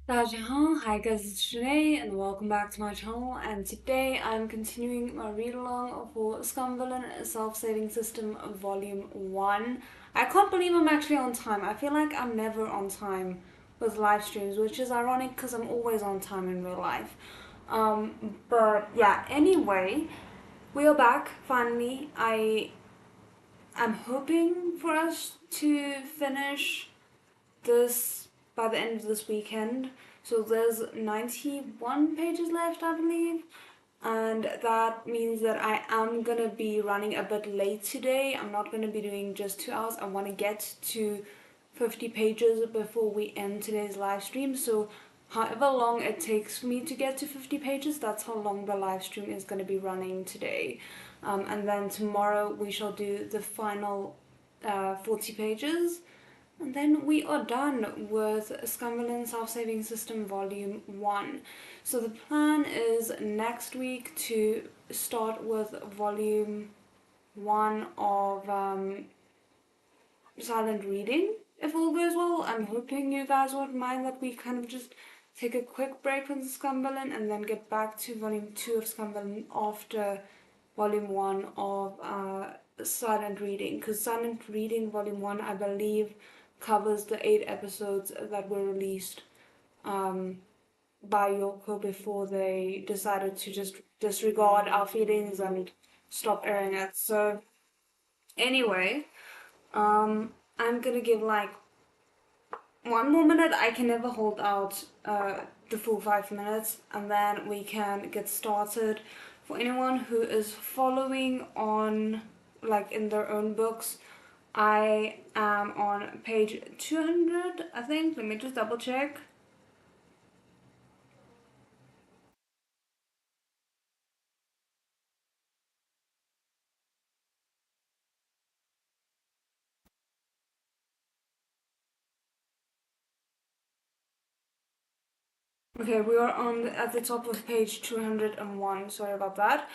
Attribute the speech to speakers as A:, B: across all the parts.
A: Hi guys, it's Janae and welcome back to my channel, and today I'm continuing my read along for Scum Villain Self-Saving System Volume 1. I can't believe I'm actually on time. I feel like I'm never on time with live streams, which is ironic because I'm always on time in real life. But yeah, anyway, we are back finally. I'm hoping for us to finish this by the end of this weekend. So there's 91 pages left, I believe. And that means that I am gonna be running a bit late today. I'm not gonna be doing just 2 hours. I want to get to 50 pages before we end today's live stream. So however long it takes me to get to 50 pages, that's how long the live stream is going to be running today. And then tomorrow we shall do the final 40 pages. And then we are done with Scum Villain Self-Saving System Volume 1. So the plan is next week to start with Volume 1 of silent reading. If all goes well, I'm hoping you guys won't mind that we kind of just take a quick break from the Scum Villain and then get back to Volume 2 of Scum Villain after Volume 1 of silent reading. Because silent reading Volume 1, I believe, covers the 8 episodes that were released by Yoko before they decided to just disregard our feelings and stop airing it. So anyway, I'm gonna give like 1 more minute. I can never hold out the full 5 minutes, and then we can get started. For anyone who is following on, like in their own books, I am on page 200, I think. Let me just double check. Okay, we are at the top of page 201. Sorry about that.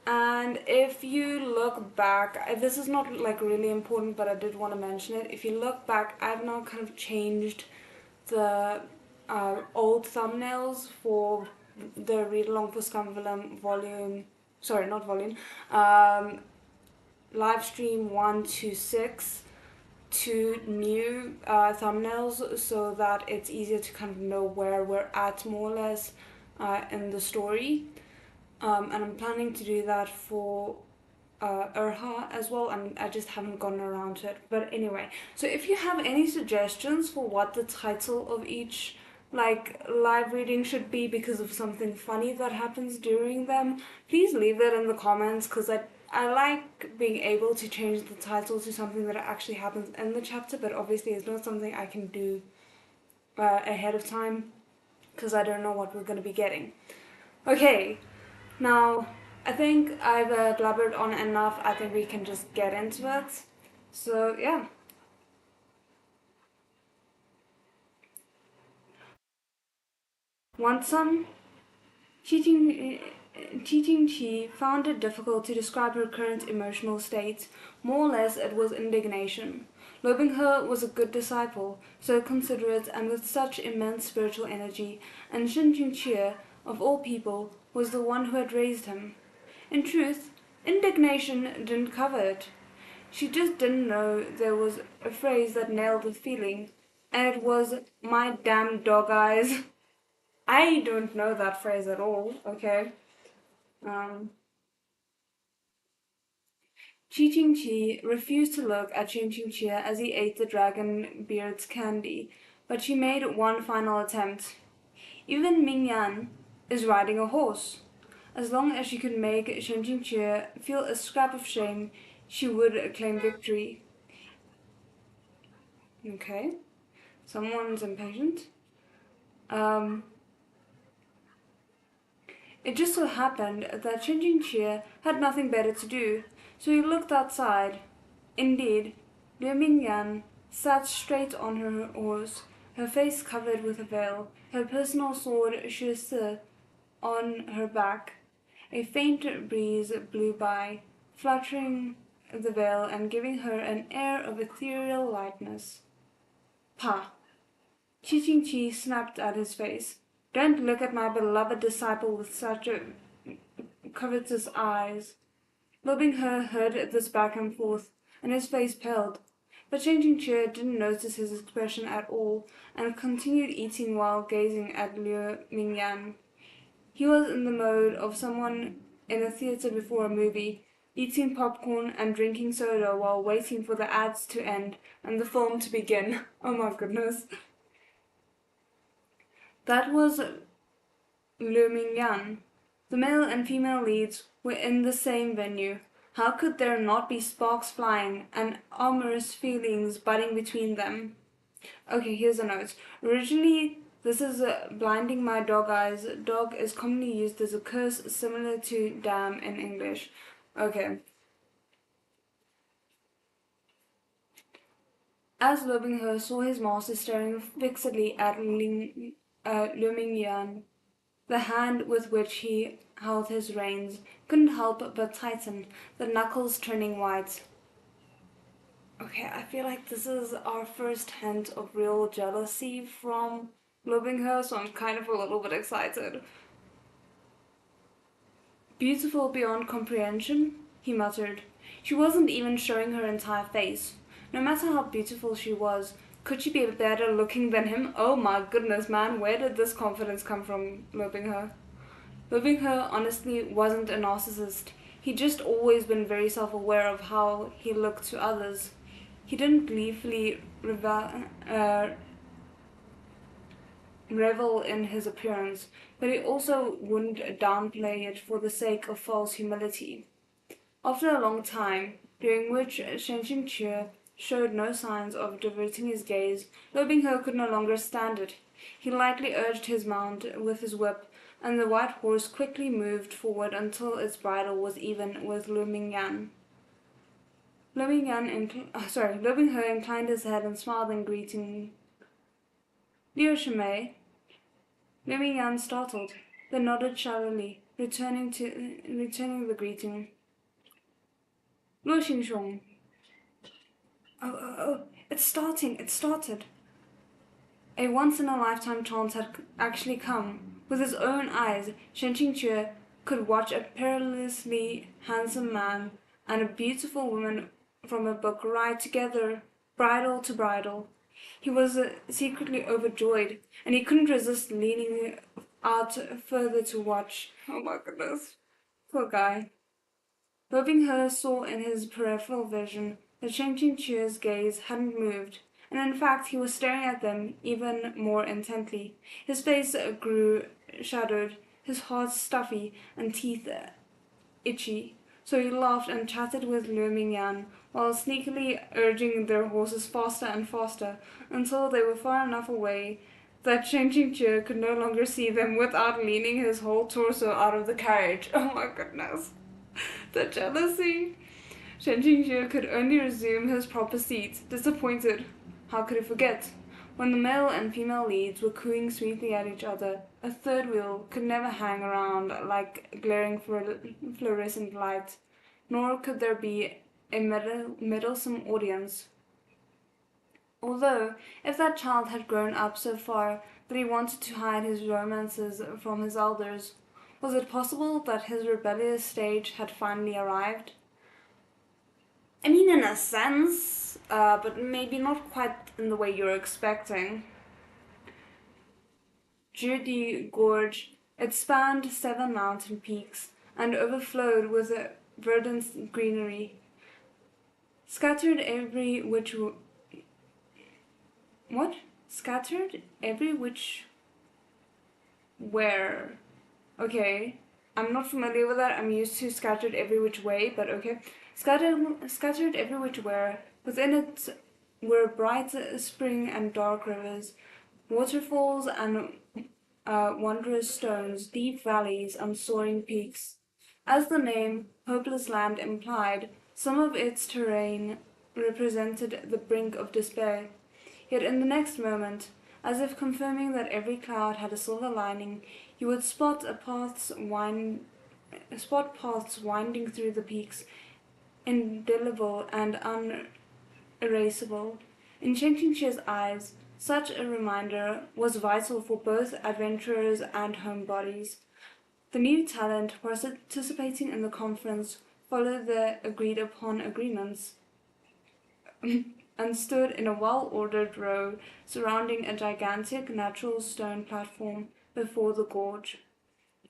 A: And if you look back, this is not like really important, but I did want to mention it. If you look back, I've now kind of changed the old thumbnails for the read along for Scum Villain volume. Sorry, not volume. Live stream 1 to 6 to new thumbnails, so that it's easier to kind of know where we're at more or less in the story. And I'm planning to do that for ErHa as well, and I just haven't gotten around to it. But anyway, so if you have any suggestions for what the title of each like live reading should be because of something funny that happens during them, please leave that in the comments, because I like being able to change the title to something that actually happens in the chapter, but obviously it's not something I can do ahead of time because I don't know what we're going to be getting. Okay, now I think I've blabbered on enough. I think we can just get into it. So yeah. Want some? Teaching Chi found it difficult to describe her current emotional state. More or less, it was indignation. Lo Binghe was a good disciple, so considerate and with such immense spiritual energy, and Shin Chia, of all people, was the one who had raised him. In truth, indignation didn't cover it. She just didn't know there was a phrase that nailed the feeling, and it was "my damn dog eyes." I don't know that phrase at all, okay? Um, Chi Ching Chi refused to look at Chin Ching Chia as he ate the dragon beard's candy, but she made one final attempt. Even Ming Yan is riding a horse. As long as she could make Shen Ching Chia feel a scrap of shame, she would claim victory. Okay, someone's impatient. Um, It just so happened that Shen Ching Chia had nothing better to do, so he looked outside. Indeed, Liu Mingyan sat straight on her horse, her face covered with a veil, her personal sword Shi on her back. A faint breeze blew by, fluttering the veil and giving her an air of ethereal lightness. Pah! Chi snapped at his face. Don't look at my beloved disciple with such covetous eyes. He heard this back and forth, and his face paled. But Changing Cheer didn't notice his expression at all, and continued eating while gazing at Liu Mingyan. He was in the mode of someone in a theater before a movie, eating popcorn and drinking soda while waiting for the ads to end and the film to begin. Oh my goodness. That was Liu Mingyan. The male and female leads were in the same venue. How could there not be sparks flying and amorous feelings budding between them? Okay, here's a note. Originally, this is blinding my dog eyes. Dog is commonly used as a curse similar to damn in English. Okay. As Liu Binghe saw his master staring fixedly at Liu Mingyan, the hand with which he held his reins couldn't help but tighten, the knuckles turning white. Okay, I feel like this is our first hint of real jealousy from loving her, so I'm kind of a little bit excited. Beautiful beyond comprehension, he muttered. She wasn't even showing her entire face. No matter how beautiful she was, could she be better looking than him? Oh my goodness, man, where did this confidence come from, loving her? Loving her honestly wasn't a narcissist. He'd just always been very self-aware of how he looked to others. He didn't gleefully revel in his appearance, but he also wouldn't downplay it for the sake of false humility. After a long time, during which Shen Qingque showed no signs of diverting his gaze, Liu Binghe could no longer stand it. He lightly urged his mount with his whip, and the white horse quickly moved forward until its bridle was even with Liu Mingyan. Liu Binghe inclined his head and smiled in greeting. Liu Shimei. Liu Mingyan startled, then nodded shallowly, returning the greeting. Luo Xingxiong. Oh, it started. A once-in-a-lifetime chance had actually come. With his own eyes, Shen Qingque could watch a perilously handsome man and a beautiful woman from a book ride together, bridle to bridle. He was secretly overjoyed, and he couldn't resist leaning out further to watch. Oh my goodness. Poor guy. Liu Binghe saw in his peripheral vision that Shen Qingque's gaze hadn't moved, and in fact he was staring at them even more intently. His face grew shadowed, his heart stuffy, and teeth itchy. So he laughed and chatted with Liu Mingyan, while sneakily urging their horses faster and faster, until they were far enough away that Shen Qingque could no longer see them without leaning his whole torso out of the carriage. Oh my goodness. The jealousy. Shen Qingque could only resume his proper seat, disappointed. How could he forget? When the male and female leads were cooing sweetly at each other, a third wheel could never hang around like glaring fluorescent light, nor could there be a meddlesome audience. Although, if that child had grown up so far that he wanted to hide his romances from his elders, was it possible that his rebellious stage had finally arrived? I mean, in a sense, but maybe not quite in the way you're expecting. Judy Gorge, it spanned 7 mountain peaks and overflowed with verdant greenery. Scattered every which what? Scattered every which where? Okay, I'm not familiar with that. I'm used to scattered every which way, but okay. Scattered every which where. Within it were bright spring and dark rivers, waterfalls and wondrous stones, deep valleys and soaring peaks. As the name Hopeless Land implied, some of its terrain represented the brink of despair. Yet in the next moment, as if confirming that every cloud had a silver lining, you would spot paths winding through the peaks, indelible and unerasable. In Shen Qingque's eyes, Such a reminder was vital for both adventurers and homebodies. The new talent participating in the conference followed the agreed upon agreements and stood in a well-ordered row surrounding a gigantic natural stone platform before the gorge.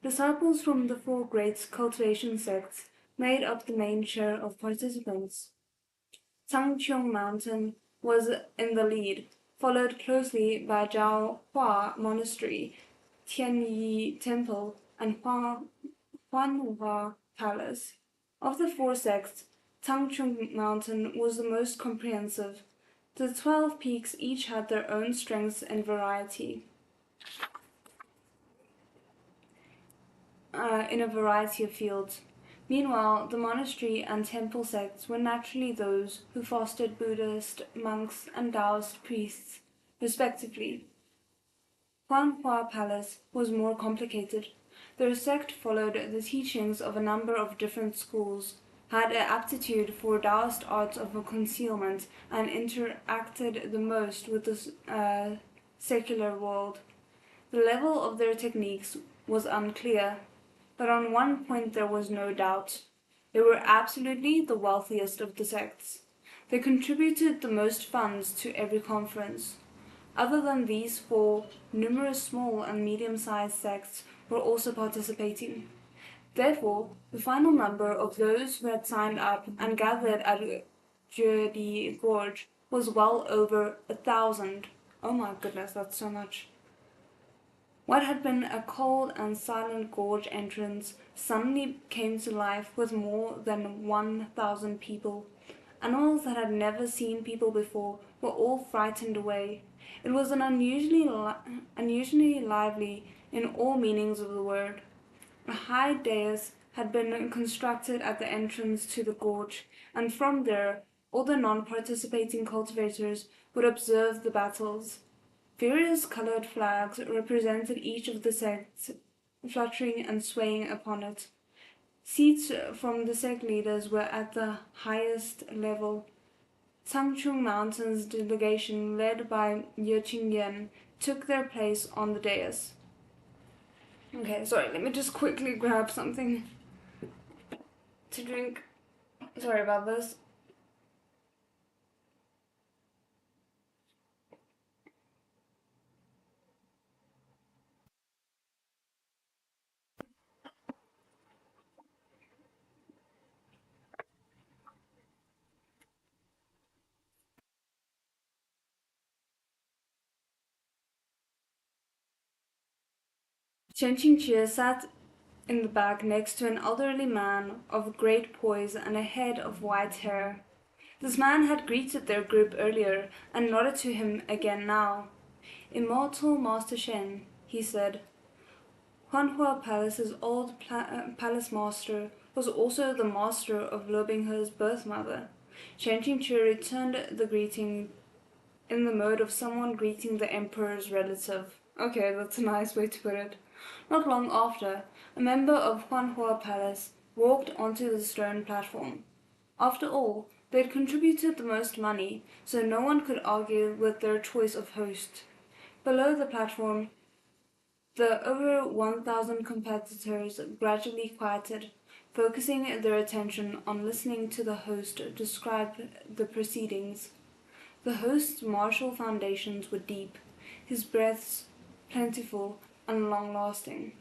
A: Disciples from the four great cultivation sects made up the main share of participants. Changqiong Mountain was in the lead, followed closely by Zhao Hua Monastery, Tianyi Temple, and Huanhua Palace. Of the four sects, Changqiong Mountain was the most comprehensive. The 12 peaks each had their own strengths and variety. In a variety of fields. Meanwhile, the monastery and temple sects were naturally those who fostered Buddhist monks and Taoist priests, respectively. Huanhua Palace was more complicated. Their sect followed the teachings of a number of different schools, had an aptitude for Taoist arts of concealment, and interacted the most with the secular world. The level of their techniques was unclear, but on one point there was no doubt. They were absolutely the wealthiest of the sects. They contributed the most funds to every conference. Other than these four, numerous small and medium-sized sects were also participating. Therefore, the final number of those who had signed up and gathered at Jodi Gorge was well over 1,000. Oh my goodness, that's so much. What had been a cold and silent gorge entrance suddenly came to life with more than 1,000 people. Animals that had never seen people before were all frightened away. It was an unusually lively in all meanings of the word. A high dais had been constructed at the entrance to the gorge, and from there all the non-participating cultivators would observe the battles. Various colored flags represented each of the sects, fluttering and swaying upon it. Seats from the sect leaders were at the highest level. Changchung Mountain's delegation, led by Ye took their place on the dais. Okay, sorry, let me just quickly grab something to drink. Sorry about this. Chen Qingqie sat in the back next to an elderly man of great poise and a head of white hair. This man had greeted their group earlier and nodded to him again now. Immortal Master Shen, he said. Huanhua Palace's old palace master was also the master of Lobinghe's birth mother. Shen Qingqie returned the greeting in the mode of someone greeting the emperor's relative. Okay, that's a nice way to put it. Not long after, a member of Huanhua Palace walked onto the stone platform. After all, they had contributed the most money, so no one could argue with their choice of host. Below the platform, the over 1,000 competitors gradually quieted, focusing their attention on listening to the host describe the proceedings. The host's martial foundations were deep, his breaths plentiful and long-lasting.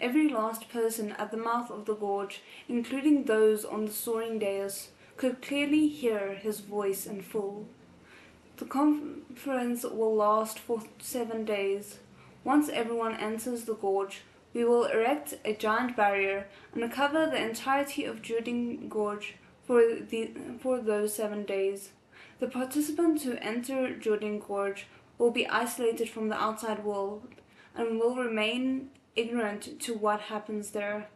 A: Every last person at the mouth of the gorge, including those on the soaring dais, could clearly hear his voice in full. The conference will last for 7 days. Once everyone enters the gorge, we will erect a giant barrier and cover the entirety of Juding Gorge for those 7 days. The participants who enter Juding Gorge will be isolated from the outside world and will remain ignorant to what happens there.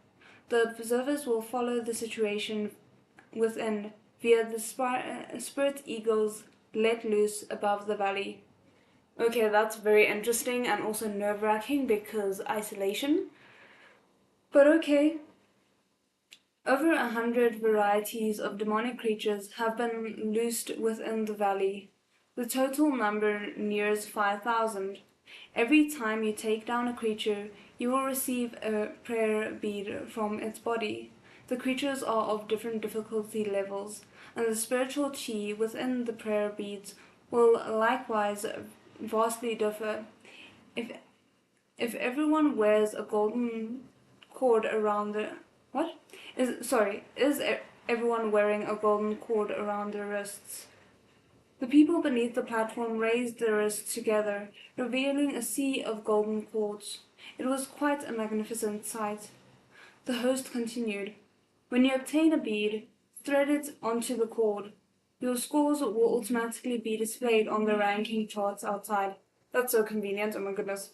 A: The observers will follow the situation within via the spirit eagles let loose above the valley. Okay, that's very interesting and also nerve-wracking because isolation. But okay. Over 100 varieties of demonic creatures have been loosed within the valley. The total number nears 5,000. Every time you take down a creature, you will receive a prayer bead from its body. The creatures are of different difficulty levels, and the spiritual chi within the prayer beads will likewise vastly differ. If if everyone wears a golden cord around the what is everyone wearing a golden cord around their wrists? The people beneath the platform raised their wrists together, revealing a sea of golden cords. It was quite a magnificent sight. The host continued, "When you obtain a bead, thread it onto the cord. Your scores will automatically be displayed on the ranking charts outside." That's so convenient, oh my goodness.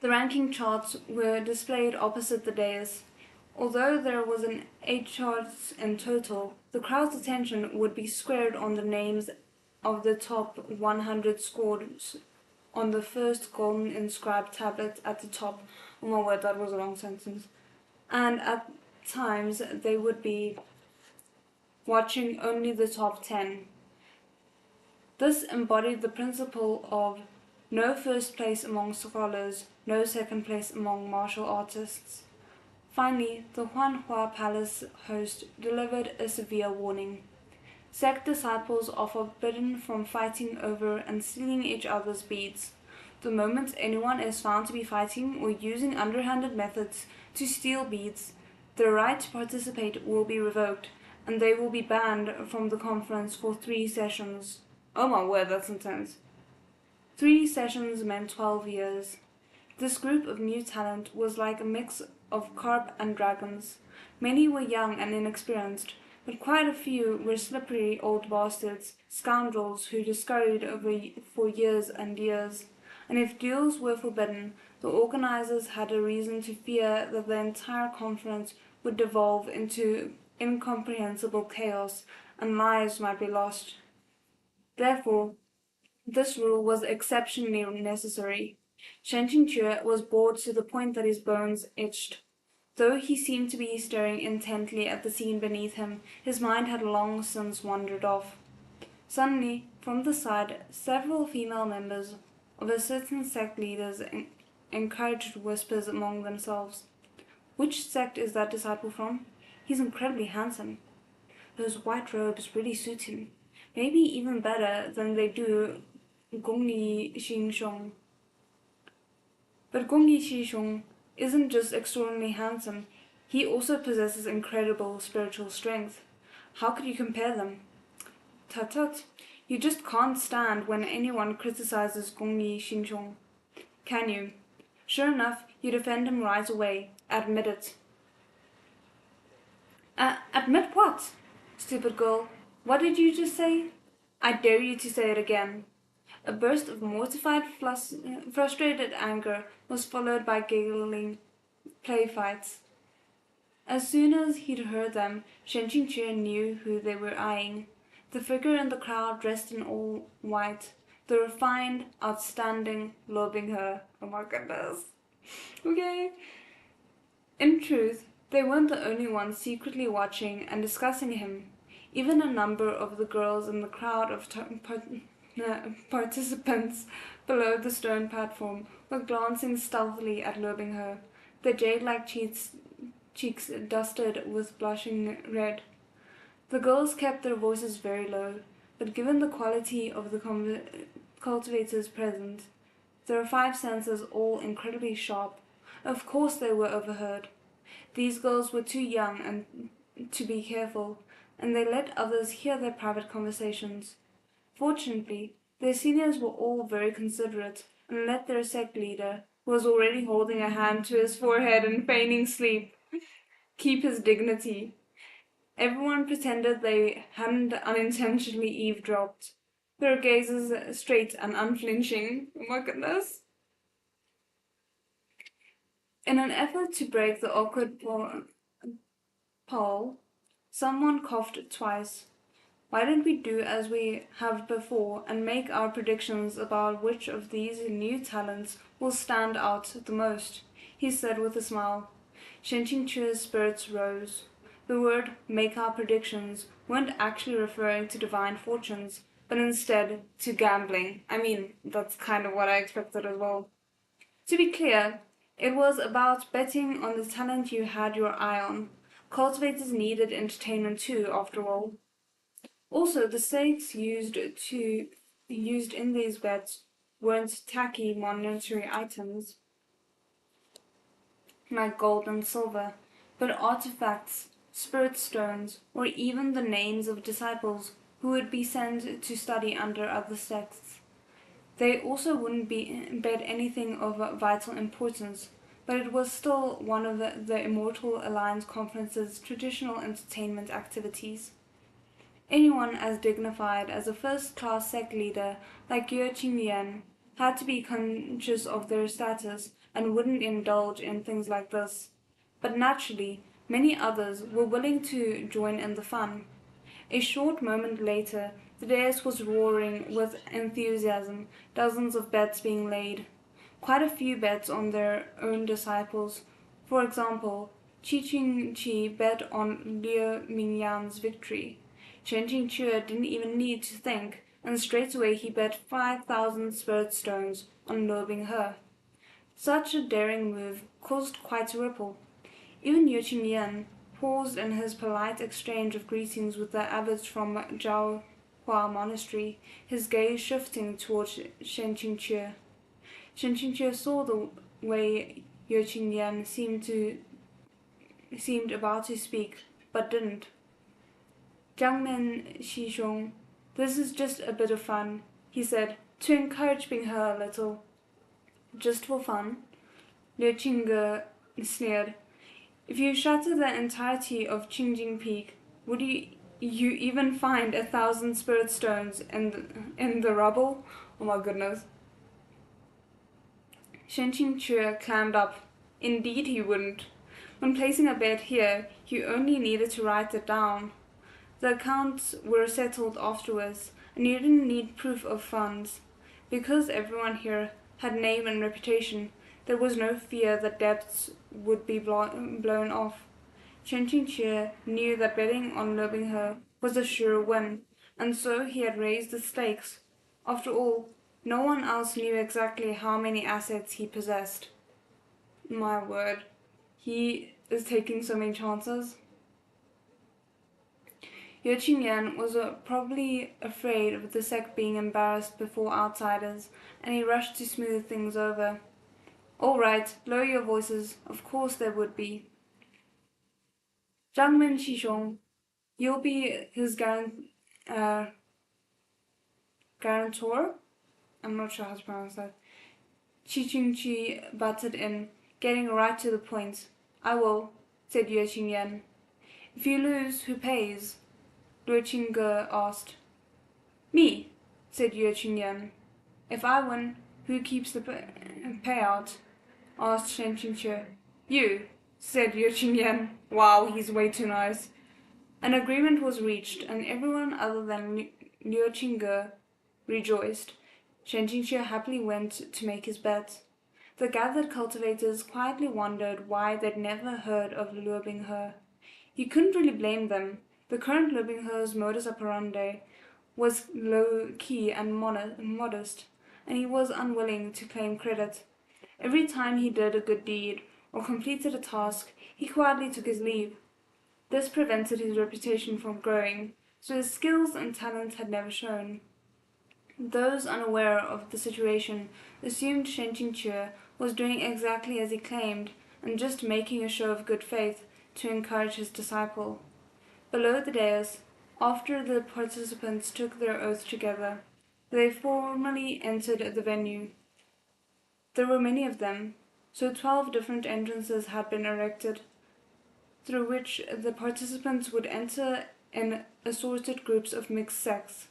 A: The ranking charts were displayed opposite the dais. Although there was an 8 charts in total, the crowd's attention would be squared on the names of the top 100 scores on the first golden inscribed tablet at the top. Oh my word, that was a long sentence. And at times they would be watching only the top 10. This embodied the principle of no first place among scholars, no second place among martial artists. Finally, the Huanhua Palace host delivered a severe warning. Sect disciples are forbidden from fighting over and stealing each other's beads. The moment anyone is found to be fighting or using underhanded methods to steal beads, their right to participate will be revoked, and they will be banned from the conference for 3 sessions. Oh my word, that's intense. 3 sessions meant 12 years. This group of new talent was like a mix of carp and dragons. Many were young and inexperienced, but quite a few were slippery old bastards, scoundrels who discouraged for years and years. And if duels were forbidden, the organizers had a reason to fear that the entire conference would devolve into incomprehensible chaos and lives might be lost. Therefore, this rule was exceptionally necessary. Shen Qingque was bored to the point that his bones itched. Though he seemed to be staring intently at the scene beneath him, his mind had long since wandered off. Suddenly, from the side, several female members of a certain sect leaders encouraged whispers among themselves. "Which sect is that disciple from? He's incredibly handsome. Those white robes really suit him. Maybe even better than they do Gongli Xingshong." But Gongli Xingshong isn't just extraordinarily handsome, he also possesses incredible spiritual strength. How could you compare them? Tut tut, you just can't stand when anyone criticizes Gongli Xingshong. Can you? Sure enough, you defend him right away. Admit it. Admit what? Stupid girl. What did you just say? I dare you to say it again. A burst of mortified, frustrated anger was followed by giggling play fights. As soon as he'd heard them, Shen Qingque knew who they were eyeing. The figure in the crowd dressed in all white. The refined, outstanding Lo Binghe. Oh my goodness. Okay. In truth, they weren't the only ones secretly watching and discussing him. Even a number of the girls in the crowd of participants below the stone platform were glancing stealthily at Lo Binghe, their jade-like cheeks dusted with blushing red. The girls kept their voices very low, but given the quality of the cultivators present, their 5 senses all incredibly sharp, of course they were overheard. These girls were too young and to be careful, and they let others hear their private conversations. Fortunately, their seniors were all very considerate and let their sect leader, who was already holding a hand to his forehead and feigning sleep, keep his dignity. Everyone pretended they hadn't unintentionally eavesdropped, their gazes straight and unflinching. Oh my goodness. In an effort to break the awkward pause, someone coughed twice. Why don't we do as we have before and make our predictions about which of these new talents will stand out the most? He said with a smile. Shen Qingque's spirits rose. The word "make our predictions" weren't actually referring to divine fortunes, but instead to gambling. I mean, that's kind of what I expected as well. To be clear, it was about betting on the talent you had your eye on. Cultivators needed entertainment too, after all. Also, the stakes used in these bets weren't tacky monetary items like gold and silver, but artifacts, spirit stones, or even the names of disciples who would be sent to study under other sects. They also wouldn't bet anything of vital importance, but it was still one of the Immortal Alliance conference's traditional entertainment activities. Anyone as dignified as a first-class sect leader like Ye Qingyan had to be conscious of their status and wouldn't indulge in things like this. But naturally, many others were willing to join in the fun. A short moment later, the dais was roaring with enthusiasm, dozens of bets being laid. Quite a few bets on their own disciples. For example, Qi Qingqi bet on Liu Mingyan's victory. Chen Qingque didn't even need to think, and straightaway he bet 5,000 spirit stones on Liu Binghe. Such a daring move caused quite a ripple. Even Ye Qingyan paused in his polite exchange of greetings with the abbots from Zhaohua Monastery, his gaze shifting towards Shen Qingque. Shen Qingque saw the way Ye Qingyan seemed about to speak, but didn't. Jiangmen Xishong, this is just a bit of fun, he said, to encourage Binghe a little. Just for fun? Liu Qingge sneered. If you shatter the entirety of Qingjing Peak, would you even find 1,000 spirit stones in the rubble? Oh my goodness. Shen Qingque climbed up. Indeed he wouldn't. When placing a bet here, you only needed to write it down. The accounts were settled afterwards, and you didn't need proof of funds. Because everyone here had name and reputation, there was no fear that debts would be blown off. Chen Qingque knew that betting on Liu Binghe was a sure win, and so he had raised the stakes. After all, no one else knew exactly how many assets he possessed. My word, he is taking so many chances. Ye Qingyan was probably afraid of the sect being embarrassed before outsiders, and he rushed to smooth things over. All right, lower your voices. Of course there would be. Jiangmen Xishong, you'll be his guarantor? I'm not sure how to pronounce that. Qi Qingqi butted in, getting right to the point. I will, said Ye Qingyan. If you lose, who pays? Liu Qingge asked. Me, said Ye Qingyan. If I win, who keeps the payout? Asked Shen Qingque. You, said Ye Qingyan. Wow, he's way too nice. An agreement was reached, and everyone other than Liu Qingge rejoiced. Shen Qingque happily went to make his bet. The gathered cultivators quietly wondered why they'd never heard of Liu Binghe. You couldn't really blame them. The current Liu Binghe's modus operandi was low-key and modest, and he was unwilling to claim credit. Every time he did a good deed or completed a task, he quietly took his leave. This prevented his reputation from growing, so his skills and talent had never shown. Those unaware of the situation assumed Shen Qingque was doing exactly as he claimed and just making a show of good faith to encourage his disciple. Below the dais, after the participants took their oath together, they formally entered the venue. There were many of them, so 12 different entrances had been erected, through which the participants would enter in assorted groups of mixed sex.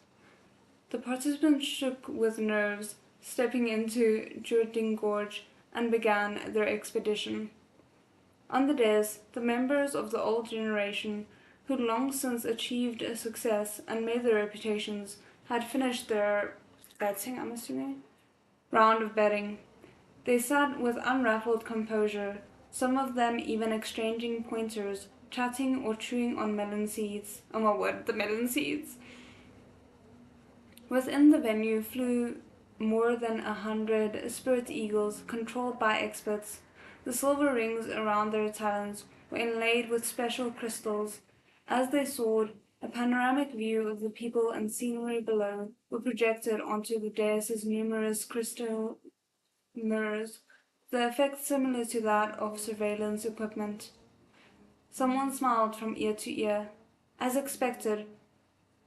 A: The participants shook with nerves, stepping into Jurding Gorge, and began their expedition. On the dais, the members of the old generation, who'd long since achieved a success and made their reputations, had finished their betting, I'm assuming, round of betting. They sat with unruffled composure, some of them even exchanging pointers, chatting or chewing on melon seeds. Oh my word, the melon seeds! Within the venue flew more than 100 spirit eagles controlled by experts. The silver rings around their talons were inlaid with special crystals. As they soared, a panoramic view of the people and scenery below were projected onto the dais' numerous crystal mirrors, the effect similar to that of surveillance equipment. Someone smiled from ear to ear. As expected,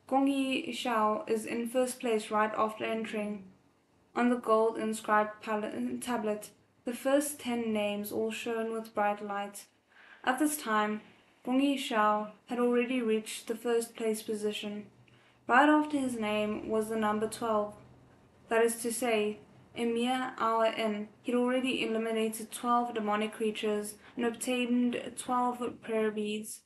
A: Gongyi Xiao is in first place right after entering. On the gold inscribed tablet, the first 10 names all shone with bright light. At this time, Gongyi Xiao had already reached the first place position. Right after his name was the number 12. That is to say, a mere hour in, he'd already eliminated 12 demonic creatures and obtained 12 prayer beads.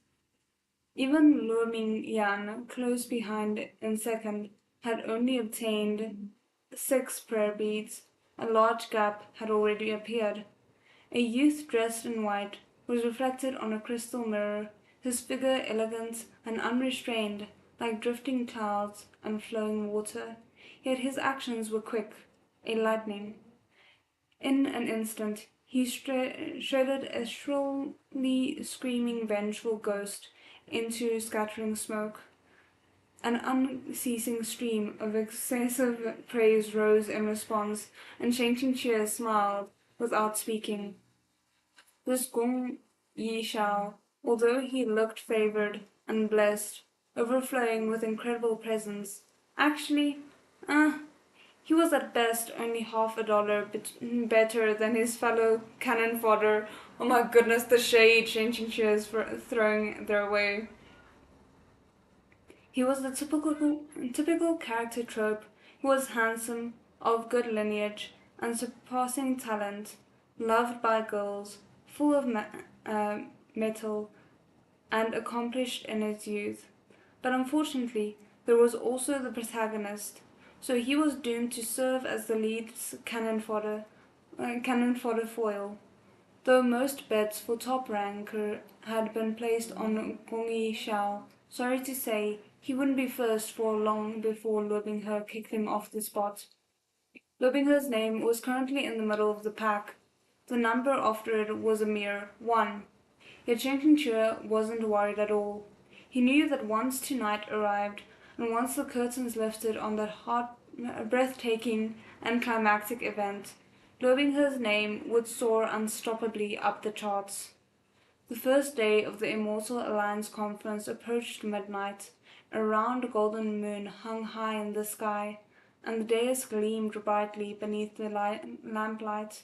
A: Even Luo Mingyan, close behind in second, had only obtained 6 prayer beads. A large gap had already appeared. A youth dressed in white was reflected on a crystal mirror, his figure elegant and unrestrained, like drifting clouds and flowing water. Yet his actions were quick, a lightning. In an instant, he shredded a shrilly screaming vengeful ghost into scattering smoke. An unceasing stream of excessive praise rose in response, and Shang Qingque smiled without speaking. This Gong Yi Shao, although he looked favored and blessed, overflowing with incredible presents, actually, he was at best only $50 better than his fellow cannon fodder. Oh my goodness, the shade Shang Qingque is throwing their way. He was the typical character trope. He was handsome, of good lineage, and surpassing talent, loved by girls, full of metal, and accomplished in his youth. But unfortunately, there was also the protagonist, so he was doomed to serve as the lead's cannon fodder foil. Though most bets for top ranker had been placed on Gongyi Xiao, sorry to say, he wouldn't be first for long before Luo Binghe kicked him off the spot. Luo Binghe's name was currently in the middle of the pack. The number after it was a mere 1. Yet Shang Qingque wasn't worried at all. He knew that once tonight arrived, and once the curtains lifted on that breathtaking and climactic event, Luo Binghe's name would soar unstoppably up the charts. The first day of the Immortal Alliance conference approached midnight. A round golden moon hung high in the sky, and the dais gleamed brightly beneath the lamplight.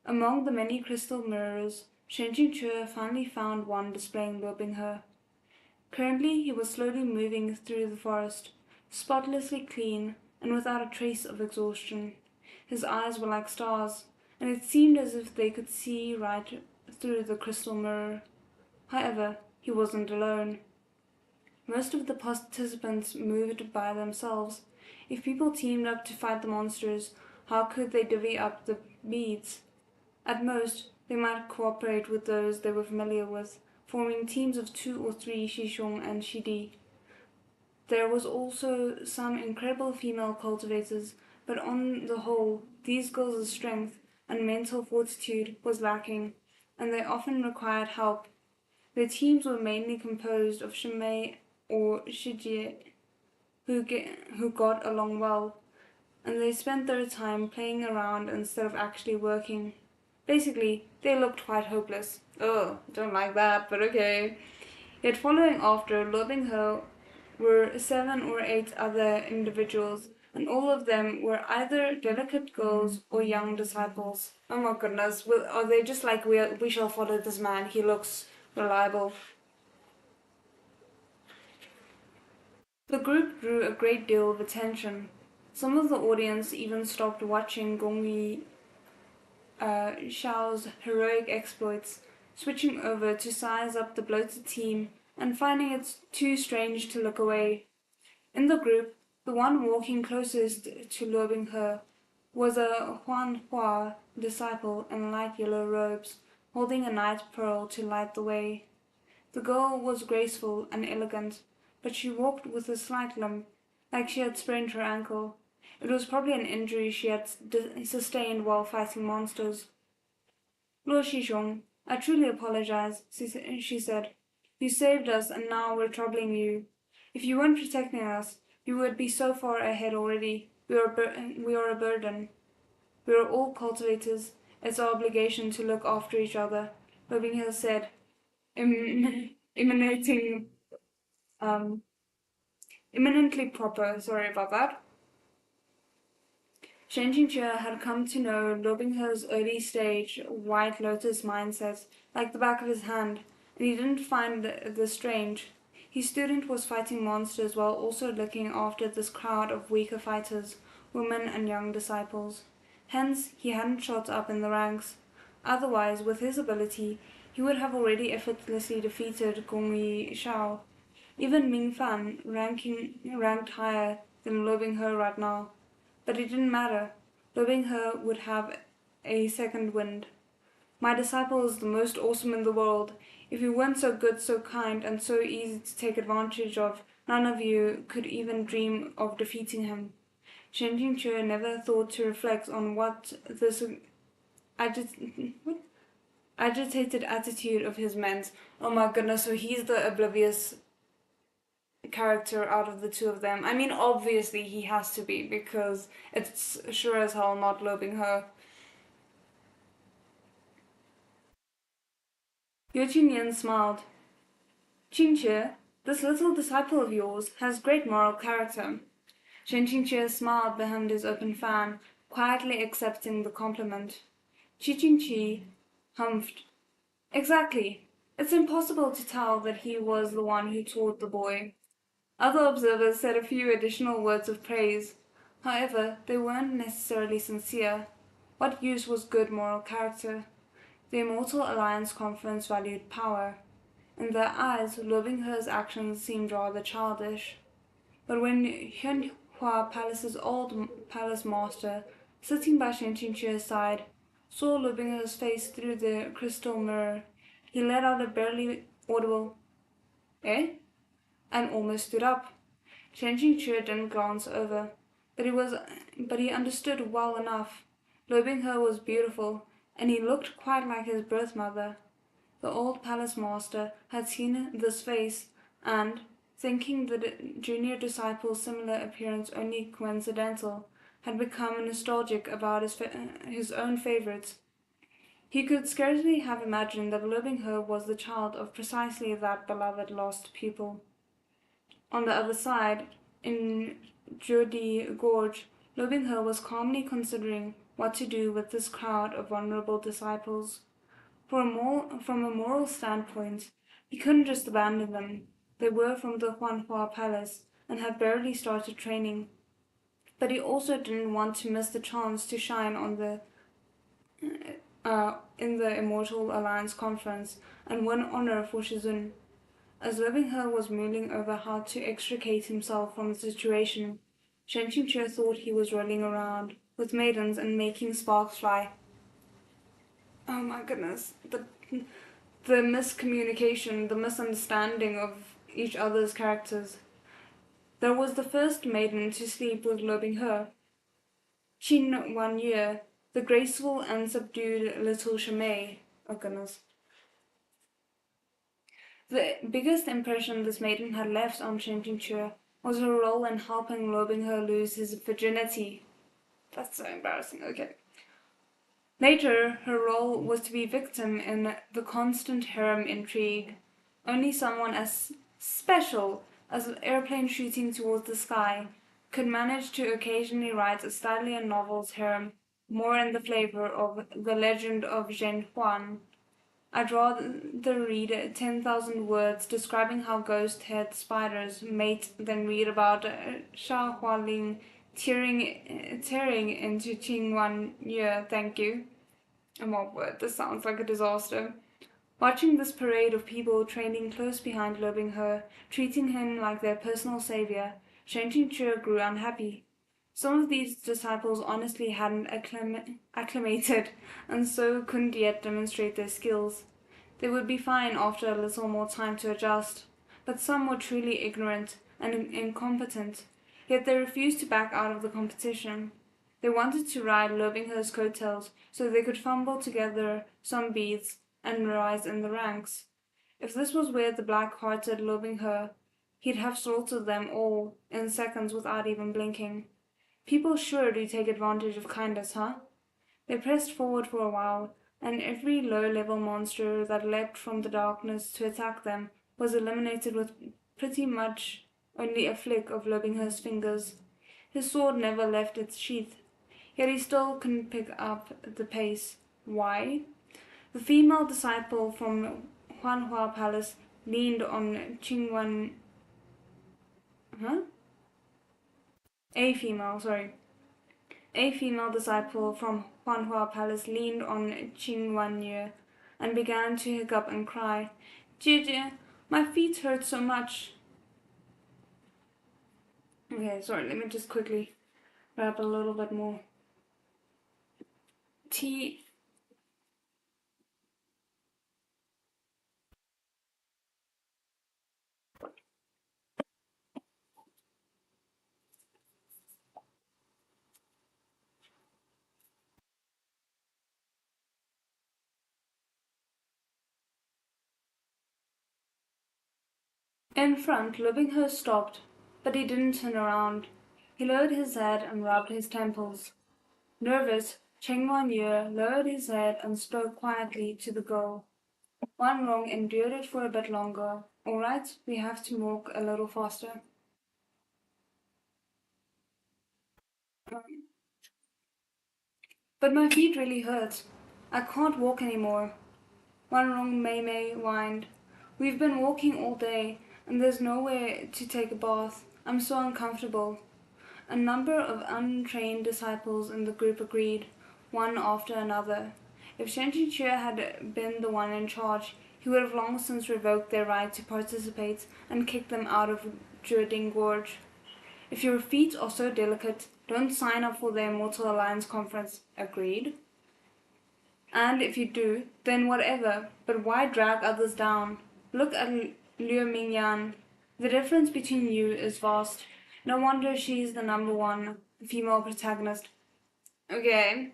A: Among the many crystal mirrors, Shang Qingque finally found one displaying Luo Binghe. Currently he was slowly moving through the forest, spotlessly clean and without a trace of exhaustion. His eyes were like stars, and it seemed as if they could see right through the crystal mirror. However, he wasn't alone. Most of the participants moved by themselves. If people teamed up to fight the monsters, how could they divvy up the beads? At most, they might cooperate with those they were familiar with, forming teams of 2 or 3 Shizun and Shidi. There was also some incredible female cultivators, but on the whole, these girls' strength and mental fortitude was lacking, and they often required help. Their teams were mainly composed of Shimei or Shijie, who got along well, and they spent their time playing around instead of actually working. Basically, they looked quite hopeless. Oh, don't like that, but okay. Yet following after Luo Binghe were 7 or 8 other individuals, and all of them were either delicate girls or young disciples. Oh my goodness, are they just like, we shall follow this man, he looks reliable. The group drew a great deal of attention. Some of the audience even stopped watching Gongyi Xiao's heroic exploits, switching over to size up the bloated team and finding it too strange to look away. In the group, the one walking closest to Luo Binghe was a Huanhua disciple in light yellow robes, holding a night pearl to light the way. The girl was graceful and elegant, but she walked with a slight limp, like she had sprained her ankle. It was probably an injury she had sustained while fighting monsters. Lord Shizun, I truly apologize, she said. You saved us and now we're troubling you. If you weren't protecting us, you would be so far ahead already. We are a burden. We are all cultivators. It's our obligation to look after each other, Loving Hill said, emanating, um, eminently proper. Sorry about that. Shen Qingque had come to know Lobingher's early-stage White Lotus mindset like the back of his hand, and he didn't find this strange. His student was fighting monsters while also looking after this crowd of weaker fighters, women and young disciples. Hence, he hadn't shot up in the ranks. Otherwise, with his ability, he would have already effortlessly defeated Gong Yi Xiao. Even Ming Fan ranked higher than Lobingher right now. But it didn't matter. Loving her would have a second wind. My disciple is the most awesome in the world. If you weren't so good, so kind, and so easy to take advantage of, none of you could even dream of defeating him. Shen Qingque never thought to reflect on what this agitated attitude of his meant. Oh my goodness, so he's the oblivious character out of the two of them. I mean, obviously he has to be, because it's sure as hell not Lobingher. Yu Qinyan smiled. Qingque, this little disciple of yours has great moral character. Shen Qingque smiled behind his open fan, quietly accepting the compliment. Qi Qingqi humphed. Exactly. It's impossible to tell that he was the one who taught the boy. Other observers said a few additional words of praise. However, they weren't necessarily sincere. What use was good moral character? The Immortal Alliance conference valued power. In their eyes, Lobingher's actions seemed rather childish. But when Hyunhua Palace's old palace master, sitting by Shen Qingque's side, saw Lobingher's face through the crystal mirror, he let out a barely audible, "Eh?" and almost stood up. Shen Qingque didn't glance over, but he understood well enough. Lobingher was beautiful, and he looked quite like his birth mother. The old palace master had seen this face, and, thinking the junior disciple's similar appearance only coincidental, had become nostalgic about his own favorites. He could scarcely have imagined that Lobingher was the child of precisely that beloved lost pupil. On the other side, in Jodi Gorge, Lobingher was calmly considering what to do with this crowd of vulnerable disciples. From a moral standpoint, he couldn't just abandon them. They were from the Huanhua Palace and had barely started training. But he also didn't want to miss the chance to shine in the Immortal Alliance conference and win honor for Shizun. As Lobingher was mulling over how to extricate himself from the situation, Shen Qingque thought he was rolling around with maidens and making sparks fly. Oh my goodness, the miscommunication, the misunderstanding of each other's characters. There was the first maiden to sleep with Lobingher, Qin Wanyu, the graceful and subdued little Shimei. Oh goodness. The biggest impression this maiden had left on Shen Qingque was her role in helping Lobingher lose his virginity. That's so embarrassing, okay. Later, her role was to be victim in the constant harem intrigue. Only someone as special as an airplane shooting towards the sky could manage to occasionally write a stallion novel's harem more in the flavor of The Legend of Zhen Huan. I'd rather read 10,000 words describing how ghost-head spiders mate than read about Sha Hualing tearing into Qing Wan Ye, thank you. And what word, this sounds like a disaster. Watching this parade of people training close behind Lobingher, treating him like their personal savior, Shen Qingque grew unhappy. Some of these disciples honestly hadn't acclimated, and so couldn't yet demonstrate their skills. They would be fine after a little more time to adjust, but some were truly ignorant and incompetent. Yet they refused to back out of the competition. They wanted to ride Lobingher's coattails so they could fumble together some beads and rise in the ranks. If this was where the black-hearted Lobingher, he'd have slaughtered them all in seconds without even blinking. People sure do take advantage of kindness, huh? They pressed forward for a while, and every low-level monster that leapt from the darkness to attack them was eliminated with pretty much only a flick of Lobingher's fingers. His sword never left its sheath, yet he still couldn't pick up the pace. Why? The female disciple from Huanhua Palace leaned on Qingwan. Huh? A female, sorry. A female disciple from Huanhua Palace leaned on Qingwan and began to hiccup and cry, "Jie, my feet hurt so much." Okay, sorry, let me just quickly wrap a little bit more. T. In front, Lobingho stopped, but he didn't turn around. He lowered his head and rubbed his temples. Nervous, Cheng Wan-ye lowered his head and spoke quietly to the girl. Wan Rong endured it for a bit longer. All right, we have to walk a little faster. But my feet really hurt. I can't walk anymore. Wan Rong Mei whined. We've been walking all day, and there's nowhere to take a bath. I'm so uncomfortable. A number of untrained disciples in the group agreed, one after another. If Shen Qingque had been the one in charge, he would have long since revoked their right to participate and kicked them out of Jurding Gorge. If your feet are so delicate, don't sign up for the Immortal Alliance conference. Agreed? And if you do, then whatever, but why drag others down? Look at Liu Mingyan. The difference between you is vast. No wonder she's the number one female protagonist. Okay,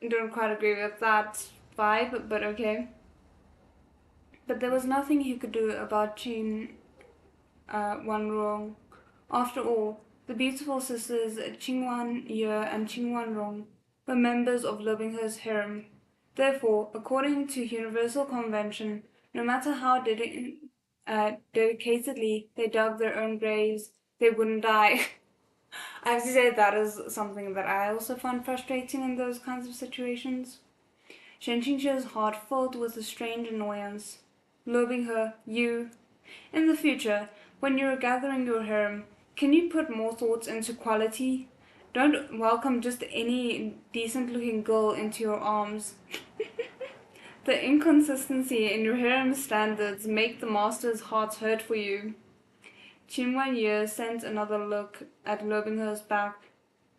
A: don't quite agree with that vibe, but okay. But there was nothing he could do about Qin Wan Rong. After all, the beautiful sisters Qingwan Ye and Qingwan Rong were members of Lobingher's harem. Therefore, according to universal convention, no matter how dedicatedly they dug their own graves, they wouldn't die. I have to say that is something that I also find frustrating in those kinds of situations. Shen Qingque's heart filled with a strange annoyance. Lobingher, you. In the future, when you're gathering your harem, can you put more thoughts into quality? Don't welcome just any decent-looking girl into your arms. The inconsistency in your harem standards make the master's hearts hurt for you. Qin Wan-ye sent another look at Lobingher's back.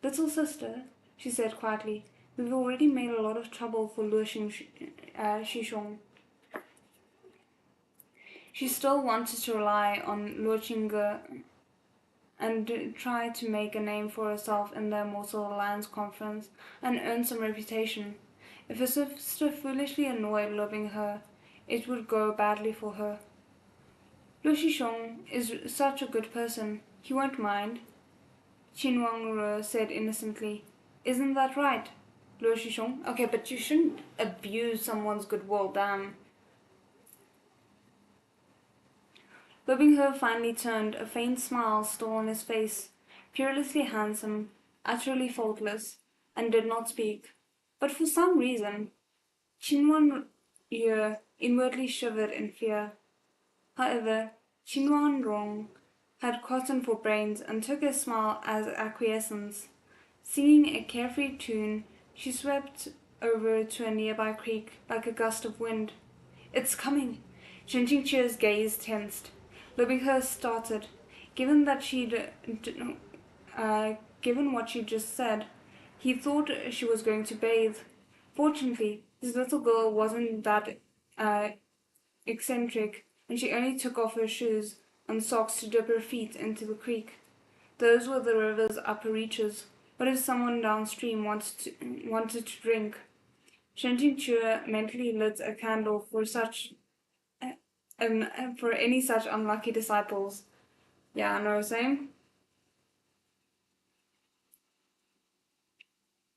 A: Little sister, she said quietly, we've already made a lot of trouble for Luo Xishong. She still wanted to rely on Luo Qingge and try to make a name for herself in the Immortal Alliance conference and earn some reputation. If her sister foolishly annoyed Lobingher, it would go badly for her. Luo Xishong is such a good person, he won't mind, Qin Wangru said innocently. Isn't that right, Luo Xishong? Okay, but you shouldn't abuse someone's goodwill, damn. Lobingher finally turned, a faint smile still on his face, fearlessly handsome, utterly faultless, and did not speak. But for some reason, Qin Wan-ye inwardly shivered in fear. However, Qin Wan Rong had cotton for brains and took his smile as acquiescence. Singing a carefree tune, she swept over to a nearby creek like a gust of wind. It's coming! Shen Qingque's gaze tensed. Lobingher started. Given what she just said, he thought she was going to bathe. Fortunately, this little girl wasn't that eccentric, and she only took off her shoes and socks to dip her feet into the creek. Those were the river's upper reaches. What if someone downstream wanted to drink? Shenjing Chua mentally lit a candle for any such unlucky disciples. Yeah, I know, same.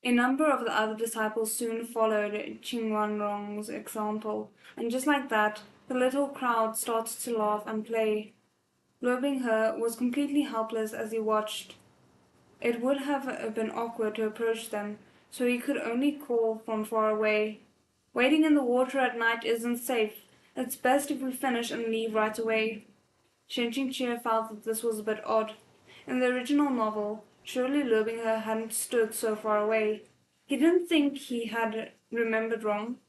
A: A number of the other disciples soon followed Qingwanrong's example, and just like that, the little crowd started to laugh and play. Luo Binghe was completely helpless as he watched. It would have been awkward to approach them, so he could only call from far away. Wading in the water at night isn't safe. It's best if we finish and leave right away. Shen Qingqie felt that this was a bit odd. In the original novel, surely Luo Binghe hadn't stood so far away. He didn't think he had remembered wrong.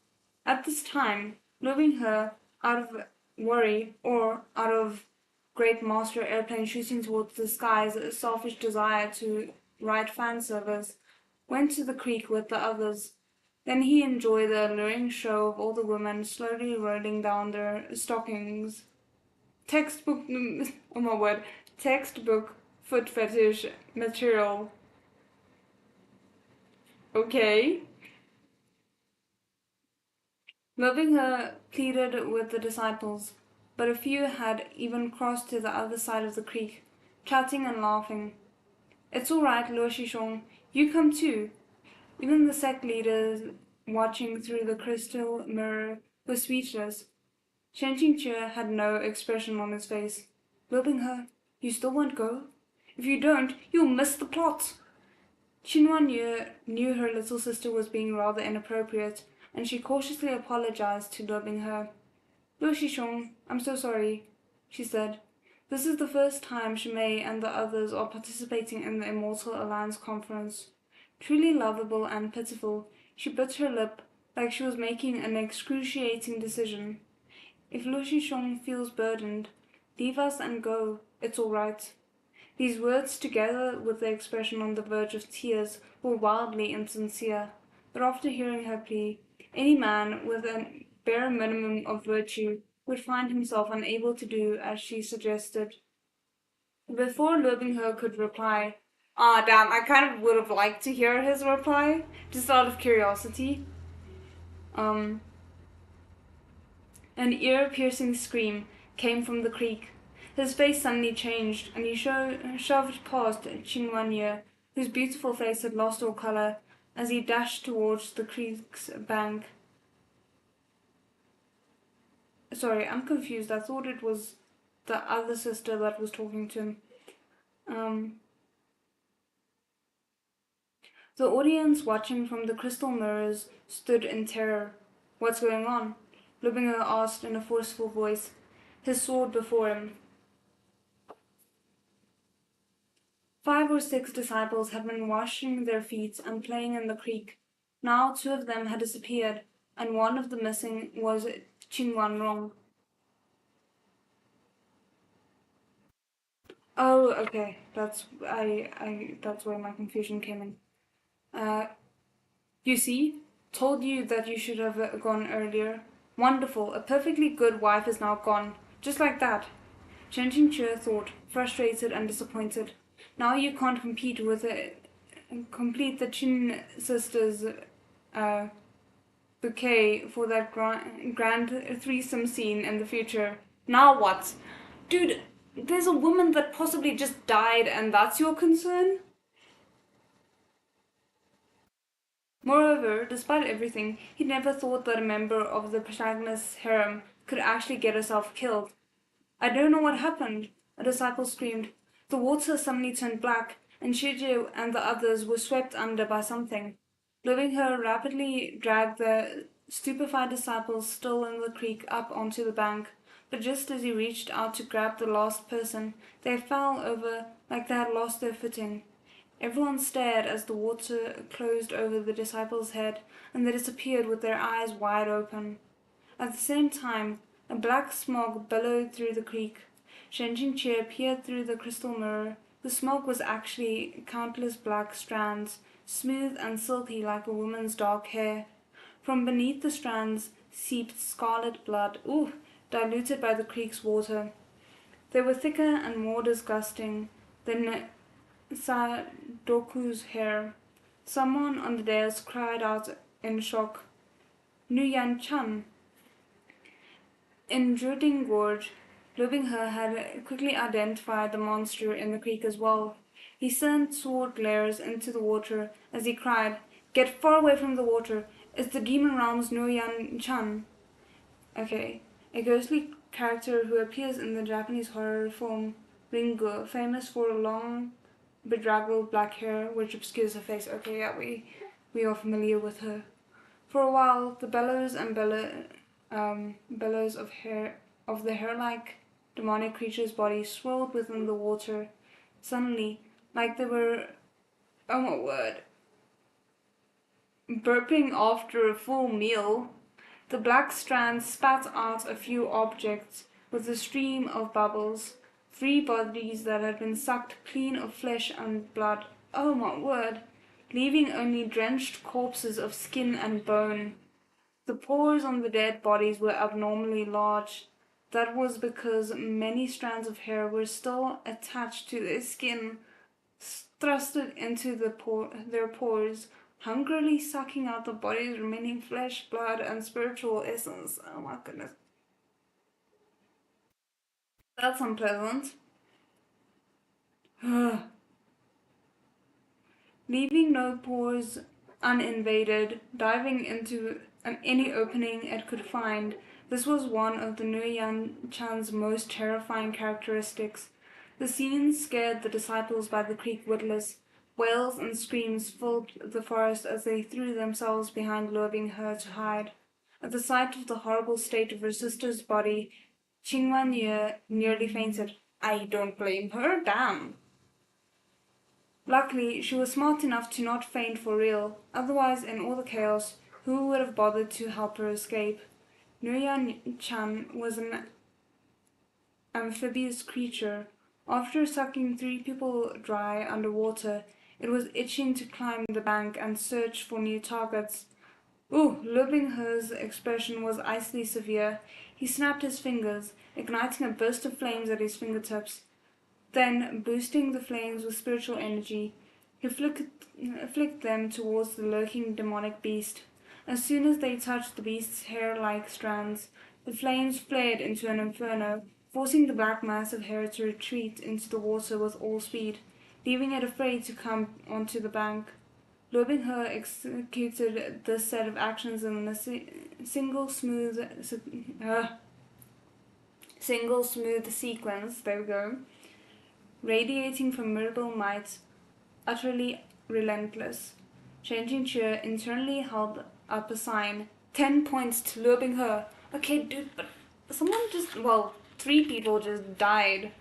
A: At this time, Luo Binghe, out of worry or out of great master airplane shooting towards the skies, a selfish desire to write fan service, went to the creek with the others. Then he enjoyed the alluring show of all the women slowly rolling down their stockings. Textbook, oh my word, textbook foot fetish material. Okay. Loving her pleaded with the disciples, but a few had even crossed to the other side of the creek, chatting and laughing. It's all right, Luo Shishong, you come too. Even the sect leaders, watching through the crystal mirror, were speechless. Shen Qingqie had no expression on his face. Luo Binghe, you still won't go? If you don't, you'll miss the plot. Xinhuan knew her little sister was being rather inappropriate, and she cautiously apologized to Luo Binghe. Luo Shishong, I'm so sorry, she said. This is the first time Shimei and the others are participating in the Immortal Alliance conference. Truly lovable and pitiful, she bit her lip like she was making an excruciating decision. If Luo Shishong feels burdened, leave us and go. It's all right. These words, together with the expression on the verge of tears, were wildly insincere. But after hearing her plea, any man with a bare minimum of virtue would find himself unable to do as she suggested. Before Luo Binghe could reply, damn, I kind of would have liked to hear his reply, just out of curiosity. An ear-piercing scream came from the creek. His face suddenly changed, and he shoved past Qingwan, whose beautiful face had lost all color, as he dashed towards the creek's bank. Sorry, I'm confused. I thought it was the other sister that was talking to him. The audience watching from the crystal mirrors stood in terror. What's going on? Luo Binghe asked in a forceful voice, his sword before him. 5 or 6 disciples had been washing their feet and playing in the creek. Now 2 of them had disappeared, and one of the missing was Qingwanrong. Oh, okay. That's where my confusion came in. You see? Told you that you should have gone earlier. Wonderful. A perfectly good wife is now gone. Just like that. Shen Qingqie thought, frustrated and disappointed. Now you can't complete the Qin sisters' bouquet for that grand threesome scene in the future. Now what? Dude, there's a woman that possibly just died and that's your concern? Moreover, despite everything, he never thought that a member of the protagonist's harem could actually get herself killed. I don't know what happened, a disciple screamed. The water suddenly turned black, and Shiji and the others were swept under by something. Luo Binghe rapidly dragged the stupefied disciples still in the creek up onto the bank, but just as he reached out to grab the last person, they fell over like they had lost their footing. Everyone stared as the water closed over the disciples' head, and they disappeared with their eyes wide open. At the same time, a black smog billowed through the creek. Shen Qingqie peered through the crystal mirror. The smog was actually countless black strands, smooth and silky like a woman's dark hair. From beneath the strands seeped scarlet blood, diluted by the creek's water. They were thicker and more disgusting than Sadoku's hair. Someone on the dais cried out in shock, Nuyan-chan. In Drooting Gorge, ErHa had quickly identified the monster in the creek as well. He sent sword glares into the water as he cried, "Get far away from the water! It's the Demon Realm's Nuyan-chan." Okay, a ghostly character who appears in the Japanese horror film Ringo, famous for long, bedraggled black hair which obscures her face. Okay, yeah, we are familiar with her. For a while, the bellows and bellows of the hair-like demonic creature's body swirled within the water. Suddenly, like they were, oh my word, burping after a full meal, the black strands spat out a few objects with a stream of bubbles, three bodies that had been sucked clean of flesh and blood. Oh my word! Leaving only drenched corpses of skin and bone. The pores on the dead bodies were abnormally large. That was because many strands of hair were still attached to their skin, thrusted into their pores, hungrily sucking out the body's remaining flesh, blood, and spiritual essence. Oh my goodness. That's unpleasant. Leaving no pores uninvaded, diving into any opening it could find. This was one of the Nuyan-chan's most terrifying characteristics. The scene scared the disciples by the creek witless. Wails and screams filled the forest as they threw themselves behind ErHa to hide. At the sight of the horrible state of her sister's body, Qingwan nearly fainted. I don't blame her, damn. Luckily, she was smart enough to not faint for real, otherwise in all the chaos, who would have bothered to help her escape? Nuyan-chan was an amphibious creature. After sucking three people dry underwater, it was itching to climb the bank and search for new targets. ErHa's expression was icily severe. He snapped his fingers, igniting a burst of flames at his fingertips. Then, boosting the flames with spiritual energy, he flicked them towards the lurking demonic beast. As soon as they touched the beast's hair-like strands, the flames flared into an inferno, forcing the black mass of hair to retreat into the water with all speed, leaving it afraid to come onto the bank. ErHa executed this set of actions in a single smooth sequence. There we go. Radiating formidable might, utterly relentless. Changing cheer internally held up a sign. 10 points to ErHa. Okay, dude, but someone just, well, 3 people just died.